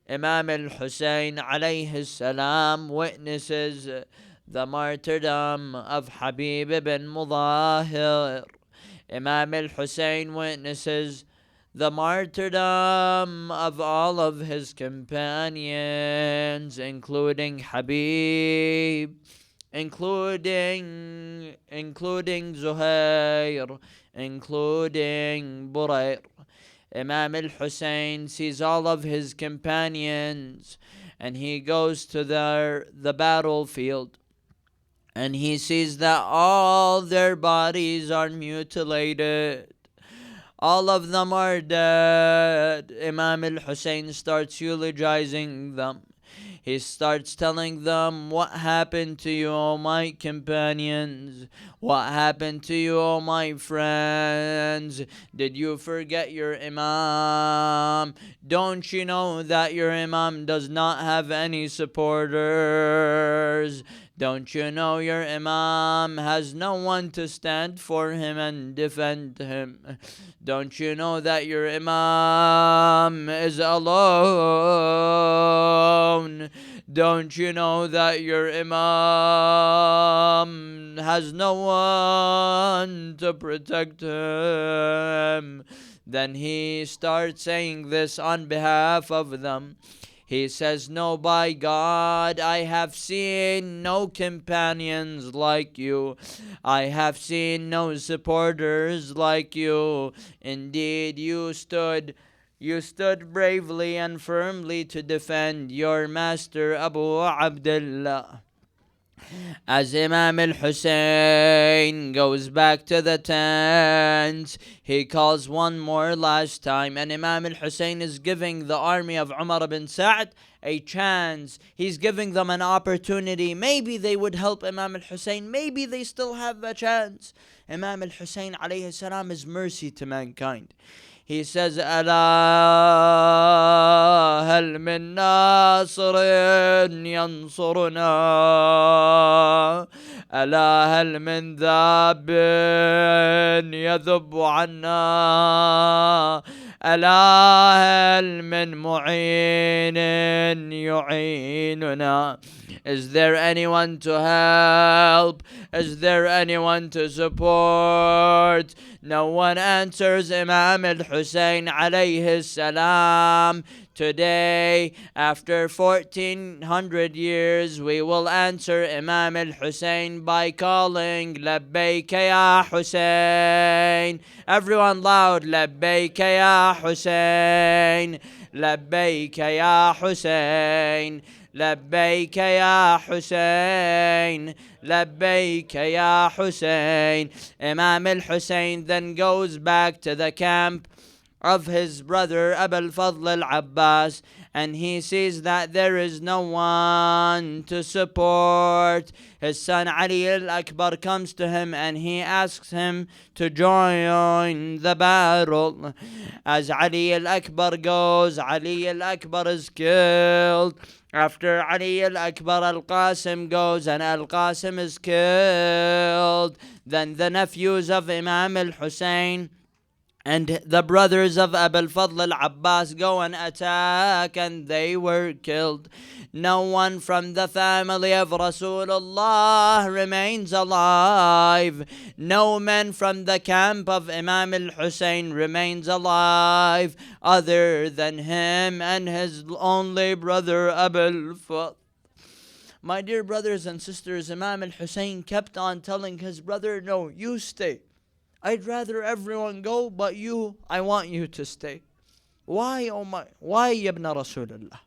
Imam al-Hussain alayhi salam witnesses the martyrdom of Habib ibn Mudahir. Imam al-Hussain witnesses the martyrdom of all of his companions, including Habib, including Zuhair, including Burair. Imam al-Hussain sees all of his companions, and he goes to the battlefield, and he sees that all their bodies are mutilated. All of them are dead. Imam al-Hussain starts eulogizing them. He starts telling them, "What happened to you, O my companions? What happened to you, O my friends? Did you forget your Imam? Don't you know that your Imam does not have any supporters? Don't you know your Imam has no one to stand for him and defend him? Don't you know that your Imam is alone? Don't you know that your Imam has no one to protect him?" Then he starts saying this on behalf of them. He says, "No, by God, I have seen no companions like you. I have seen no supporters like you. Indeed, you stood bravely and firmly to defend your master Abu Abdullah." As Imam al-Hussain goes back to the tent, he calls one more last time, and Imam al-Hussain is giving the army of Umar ibn Sa'd a chance. He's giving them an opportunity. Maybe they would help Imam al-Hussain. Maybe they still have a chance. Imam al-Hussain alayhi salam is mercy to mankind. He says, "ألا هل من ناصر ينصرنا ألا هل من ذاب يذب عنا ألا هل من معين يعيننا." Is there anyone to help? Is there anyone to support? No one answers Imam al-Hussain alayhi salam. Today, after 1400 years, we will answer Imam al-Hussain by calling Labbayka ya Hussain. Everyone loud, Labbayka ya Hussain. Labbayka ya Hussain. لبيك يا حسين لبيك يا حسين. Imam al-Hussain then goes back to the camp of his brother Abu al-Fadl al-Abbas, and he sees that there is no one to support. His son Ali al-Akbar comes to him and he asks him to join the battle. As Ali al-Akbar goes, Ali al-Akbar is killed. After Ali al-Akbar, Al-Qasim goes and Al-Qasim is killed. Then the nephews of Imam al-Hussein and the brothers of Abu al-Fadl al-Abbas go and attack, and they were killed. No one from the family of Rasulullah remains alive. No man from the camp of Imam al-Hussein remains alive other than him and his only brother Abu al-Fadl. My dear brothers and sisters, Imam al-Hussein kept on telling his brother, no, you stay. I'd rather everyone go, but you, I want you to stay. Why, why ibn Rasulullah?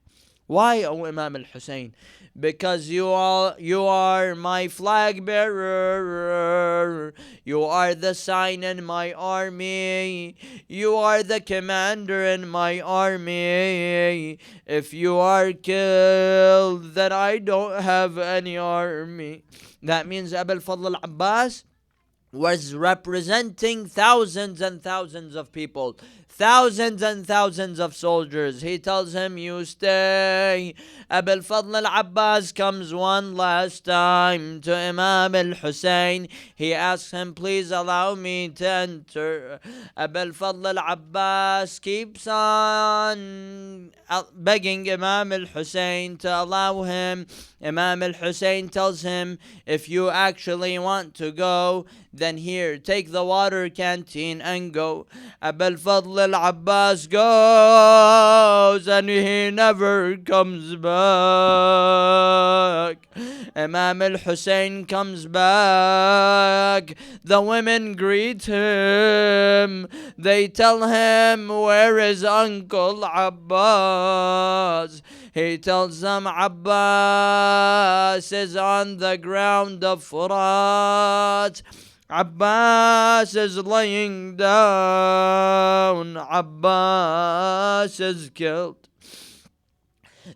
Why, O Imam al-Hussein? Because you are my flag bearer. You are the sign in my army. You are the commander in my army. If you are killed, then I don't have any army. That means Abu al-Fadl al-Abbas was representing thousands and thousands of people, thousands and thousands of soldiers. He tells him, you stay. Abu al-Fadl al-Abbas comes one last time to Imam al-Hussein. He asks him, please allow me to enter. Abu al-Fadl al-Abbas keeps on begging Imam al-Hussein to allow him. Imam al-Hussein tells him, if you actually want to go, then here, take the water canteen and go. Abu al-Fadl al-Abbas goes and he never comes back. Imam al-Hussein comes back. The women greet him. They tell him, where is Uncle Abbas? He tells them, Abbas is on the ground of Furat. Abbas is laying down. Abbas is killed.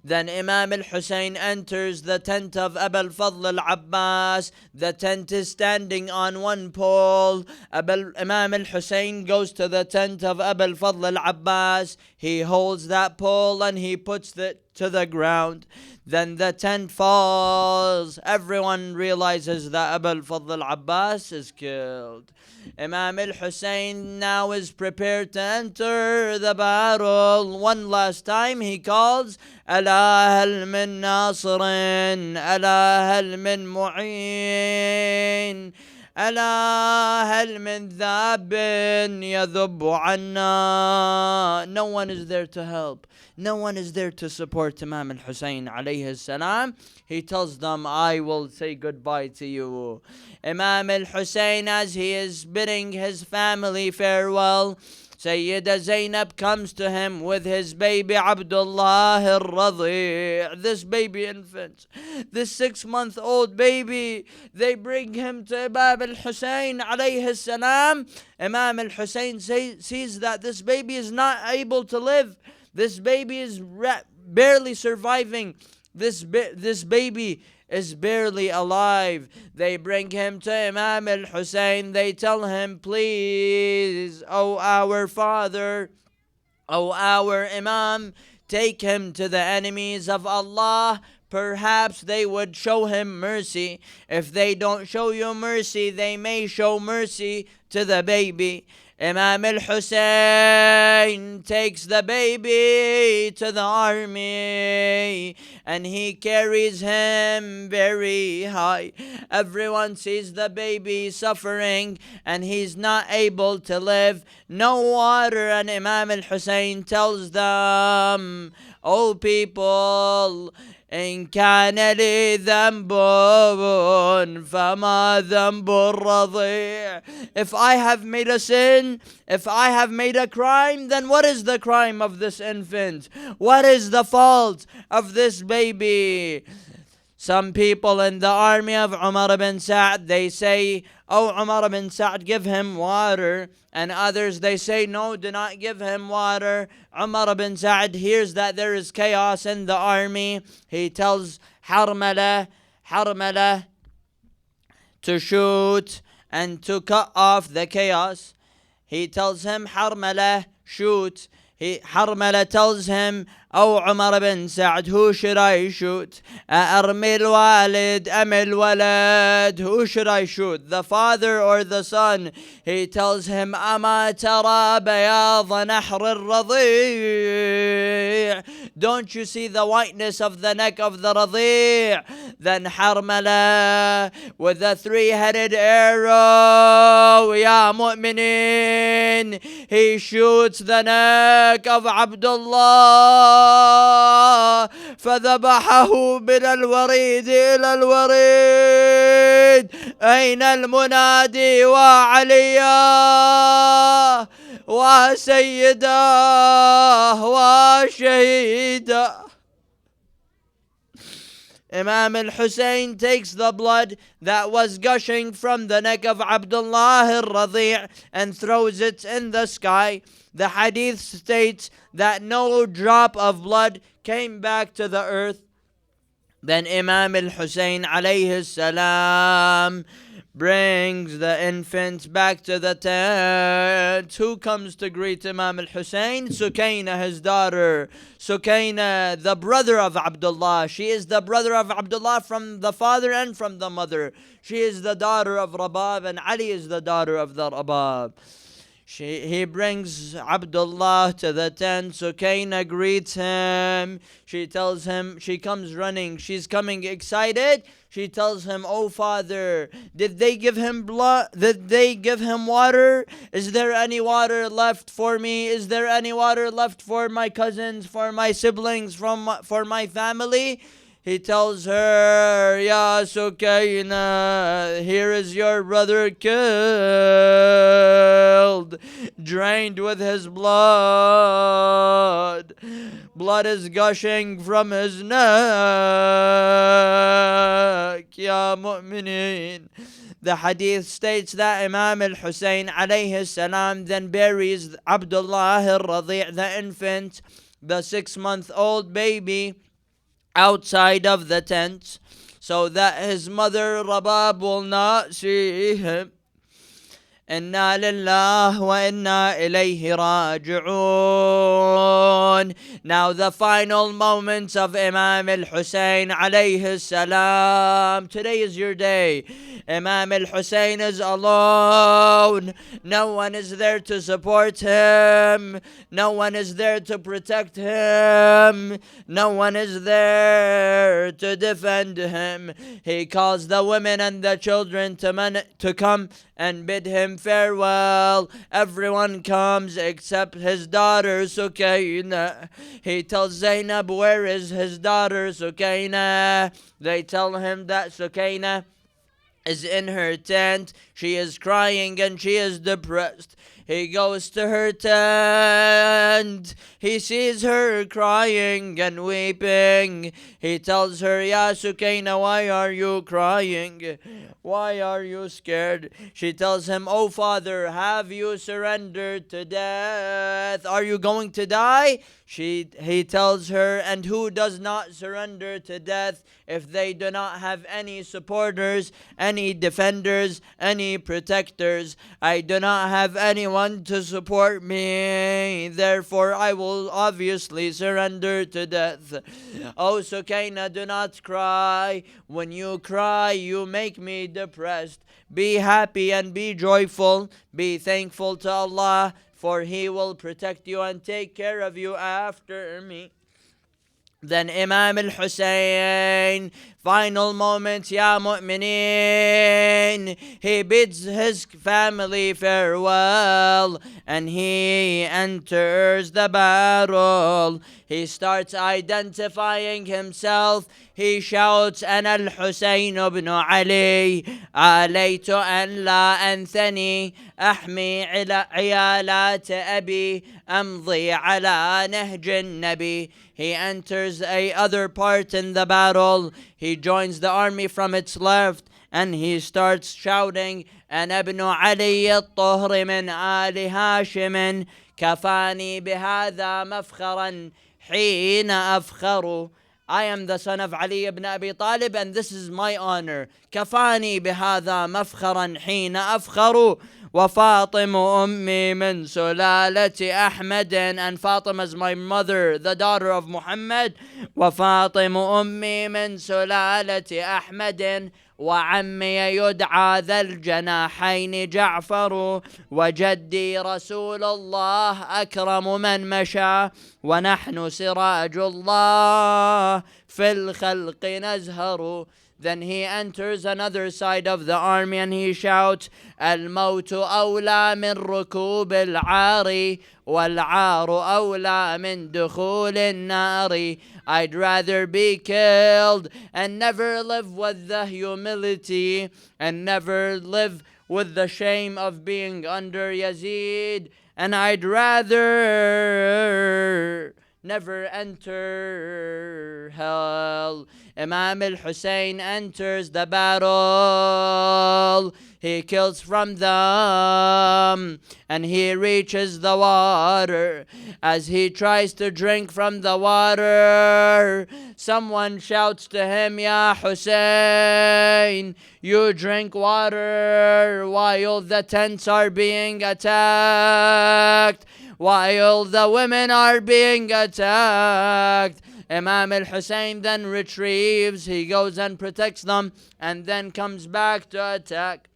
Then Imam al-Hussein enters the tent of Abu al-Fadl al-Abbas. The tent is standing on one pole. Imam al-Hussein goes to the tent of Abu al-Fadl al-Abbas. He holds that pole and he puts it to the ground. Then the tent falls. Everyone realizes that Abu al-Fadl al-Abbas is killed. Imam al-Hussein now is prepared to enter the battle. One last time he calls, ألا هل من ناصر ألا هل من معين ألا هل من ذاب يذب عنا. No one is there to help. No one is there to support Imam al-Hussein alayhi salam. He tells them, I will say goodbye to you. Imam al-Hussein, as he is bidding his family farewell, Sayyida Zainab comes to him with his baby Abdullah al-Radhi', this baby infant, this 6-month-old baby. They bring him to Imam al-Hussein alayhi salam. Imam al-Hussein sees that this baby is not able to live. This baby is barely surviving. This baby is barely alive. They bring him to Imam al-Hussein. They tell him, please, O our father, O our Imam, take him to the enemies of Allah. Perhaps they would show him mercy. If they don't show you mercy, they may show mercy to the baby. Imam al-Hussein takes the baby to the army and he carries him very high. Everyone sees the baby suffering and he's not able to live. No water, and Imam al-Hussein tells them, O people, إن كان لي ذنب فما ذنب الرضيع. If I have made a sin, if I have made a crime, then what is the crime of this infant? What is the fault of this baby? Some people in the army of Umar ibn Sa'd, they say, "Oh, Umar ibn Sa'd, give him water." And others, they say, "No, do not give him water." Umar ibn Sa'd hears that there is chaos in the army. He tells Harmala to shoot and to cut off the chaos. He tells him, Harmala, shoot. Harmala tells him, "Oh, Umar ibn Sa'd, who should I shoot? أرمي الوالد أم الولد?" Who should I shoot, the father or the son? He tells him, "أما ترى بياض نحر الرضيع?" Don't you see the whiteness of the neck of the Radi'? Then Harmala, with a three-headed arrow, Ya mu'minin, he shoots the neck of Abdullah, فذبحه من الوريد إلى الوريد. أين المنادي وعليا وسيدا وشهيدا. Imam al-Hussein takes the blood that was gushing from the neck of Abdullah al-Radi' and throws it in the sky. The hadith states that no drop of blood came back to the earth. Then Imam al-Hussein alayhi salam brings the infant back to the tent. Who comes to greet Imam al-Hussein? Sukaina, his daughter. Sukaina, the brother of Abdullah. She is the brother of Abdullah from the father and from the mother. She is the daughter of Rabab, and Ali is the daughter of the Rabab. He brings Abdullah to the tent. Sukaina greets him. She tells him, she comes running. She's coming excited. She tells him, "Oh father, did they give him blood? Did they give him water? Is there any water left for me? Is there any water left for my cousins, for my siblings, for my family?" He tells her, "Ya Sukaina, here is your brother killed, drained with his blood. Blood is gushing from his neck. Ya mu'minin." The hadith states that Imam al-Hussein alayhi salam then buries Abdullah al-Radi', the infant, the 6-month-old baby, outside of the tent, so that his mother Rabab will not see him. Inna lillah wa inna ilayhi raji'un. Now the final moments of Imam al-Hussein alayhi salam. Today is your day. Imam al-Hussein is alone. No one is there to support him. No one is there to protect him. No one is there to defend him. He calls the women and the children to come and bid him farewell. Everyone comes except his daughter Sukaina. He tells Zainab, "Where is his daughter Sukaina?" They tell him that Sukaina is in her tent. She is crying and she is depressed. He goes to her tent. He sees her crying and weeping. He tells her, "Ya Sukaina, why are you crying? Why are you scared?" She tells him, "Oh father, have you surrendered to death? Are you going to die?" He tells her, "And who does not surrender to death if they do not have any supporters, any defenders, any protectors? I do not have anyone to support me. Therefore, I will obviously surrender to death." "Oh Sukaina, do not cry. When you cry, you make me depressed. Be happy and be joyful. Be thankful to Allah, for He will protect you and take care of you after me." Then Imam al-Hussein, final moments, Ya mu'minin, he bids his family farewell and he enters the battle. He starts identifying himself. He shouts, "Ana al-Hussein ibn Ali, عليت أن لا أنثني أحمي عيالات أبي أمضي على نهج النبي." He enters a other part in the battle. He joins the army from its left, and he starts shouting, أنا ابن علي الطهر من آل هاشم كفاني بهذا مفخرا حين أفخر. I am the son of Ali ibn Abi Talib, and this is my honor. كفاني بهذا مفخرا حين أفخر. وفاطم أمي من سلالة أحمد, and Fatima is my mother, the daughter of Muhammad. وفاطم أمي من سلالة أحمد, وعمي يدعى ذا الجناحين جعفر. وجدي رسول الله أكرم من مشى, ونحن سراج الله في الخلق نزهر. Then he enters another side of the army and he shouts, الموت أولى من ركوب العار, والعار أولى من دخول النار. I'd rather be killed and never live with the humility and never live with the shame of being under Yazid, and I'd rather never enter hell. Imam al-Hussein enters the battle. He kills from them and he reaches the water. As he tries to drink from the water, someone shouts to him, Ya Hussein, you drink water while the tents are being attacked, while the women are being attacked. Imam al-Hussein then retrieves, he goes and protects them, and then comes back to attack.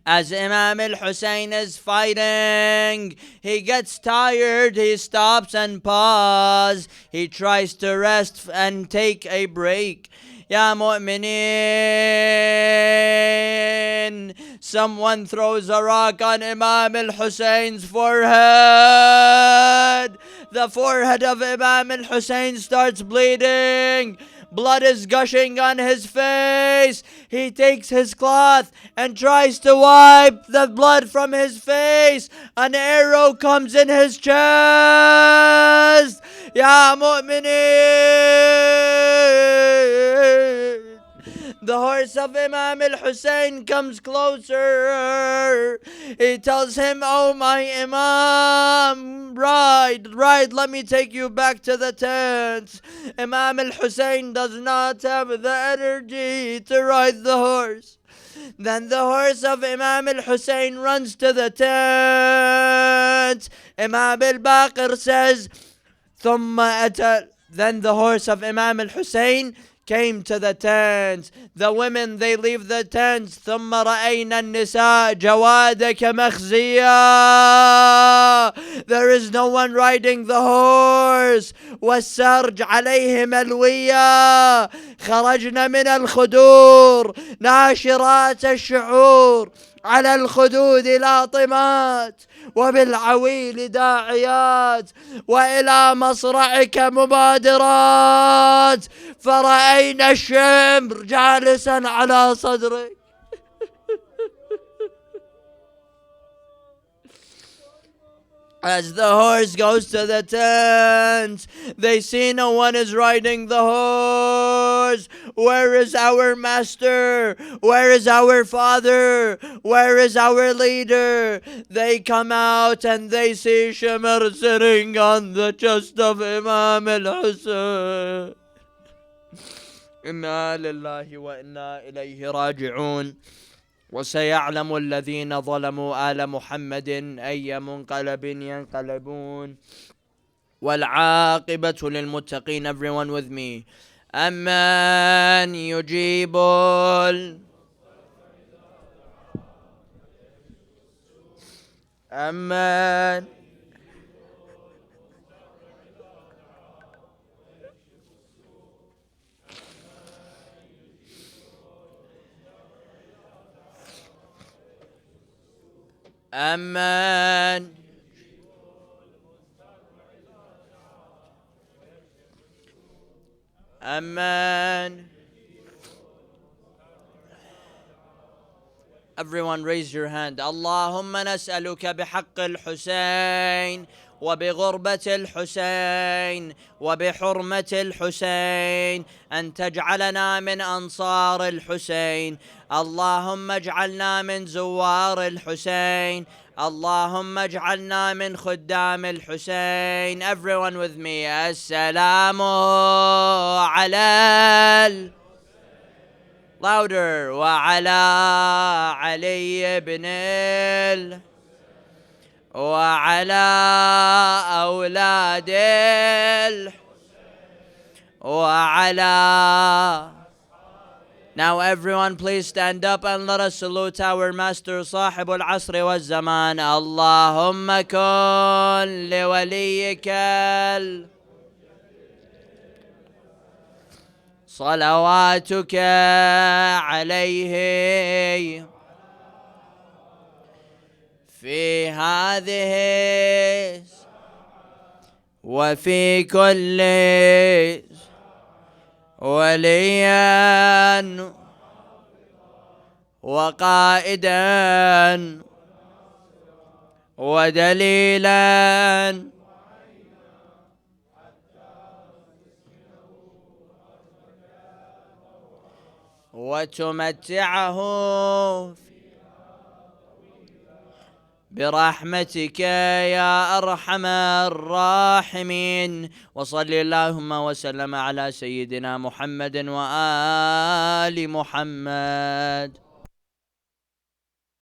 As Imam al-Hussein is fighting, he gets tired, he stops and pauses. He tries to rest and take a break. Ya mu'mineen, someone throws a rock on Imam al-Hussein's forehead. The forehead of Imam al-Hussein starts bleeding. Blood is gushing on his face. He takes his cloth and tries to wipe the blood from his face. An arrow comes in his chest. Ya mu'mineen. The horse of Imam al-Hussein comes closer. He tells him, oh my Imam, ride, let me take you back to the tents. Imam al-Hussein does not have the energy to ride the horse. Then the horse of Imam al-Hussein runs to the tent. Imam al-Baqir says, ثم أتى. Then the horse of Imam al-Hussein came to the tents. The women, they leave the tents. ثم رأينا النساء جوادك مخزية. There is no one riding the horse. والسرج عليه ملوية. خرجنا من الخدور ناشرات الشعور, على الخدود لاطمات, وبالعويل داعيات, وإلى مصرعك مبادرات, فرأينا الشمر جالسا على صدرك. As the horse goes to the tent, they see no one is riding the horse. Where is our master? Where is our father? Where is our leader? They come out and they see Shimr sitting on the chest of Imam al-Hussein. Inna lillahi wa inna ilayhi raji'un. وسيعلم الذين ظلموا آل محمد أي منقلب ينقلبون والعاقبة للمتقين. Everyone with me. أمن يجيب أمن أمن أمن. Everyone raise your hand. اللهم نسألك بحق الحسين وبغربة الحسين وبحرمة الحسين أن تجعلنا من أنصار الحسين. اللهم اجعلنا من زوار الحسين. اللهم اجعلنا من خدام الحسين. Everyone with me. السلام على louder وعلى علي بن وعلى أولاد وعلى. Now everyone please stand up and let us salute our master صاحب العصر والزمان. اللهم كن لوليك صلواتك عليه في هذه وفي كل وليا وقائدا ودليلا وتمتعه برحمتك يا أرحم الراحمين. وصل اللهم وسلم على سيدنا محمد وآل محمد.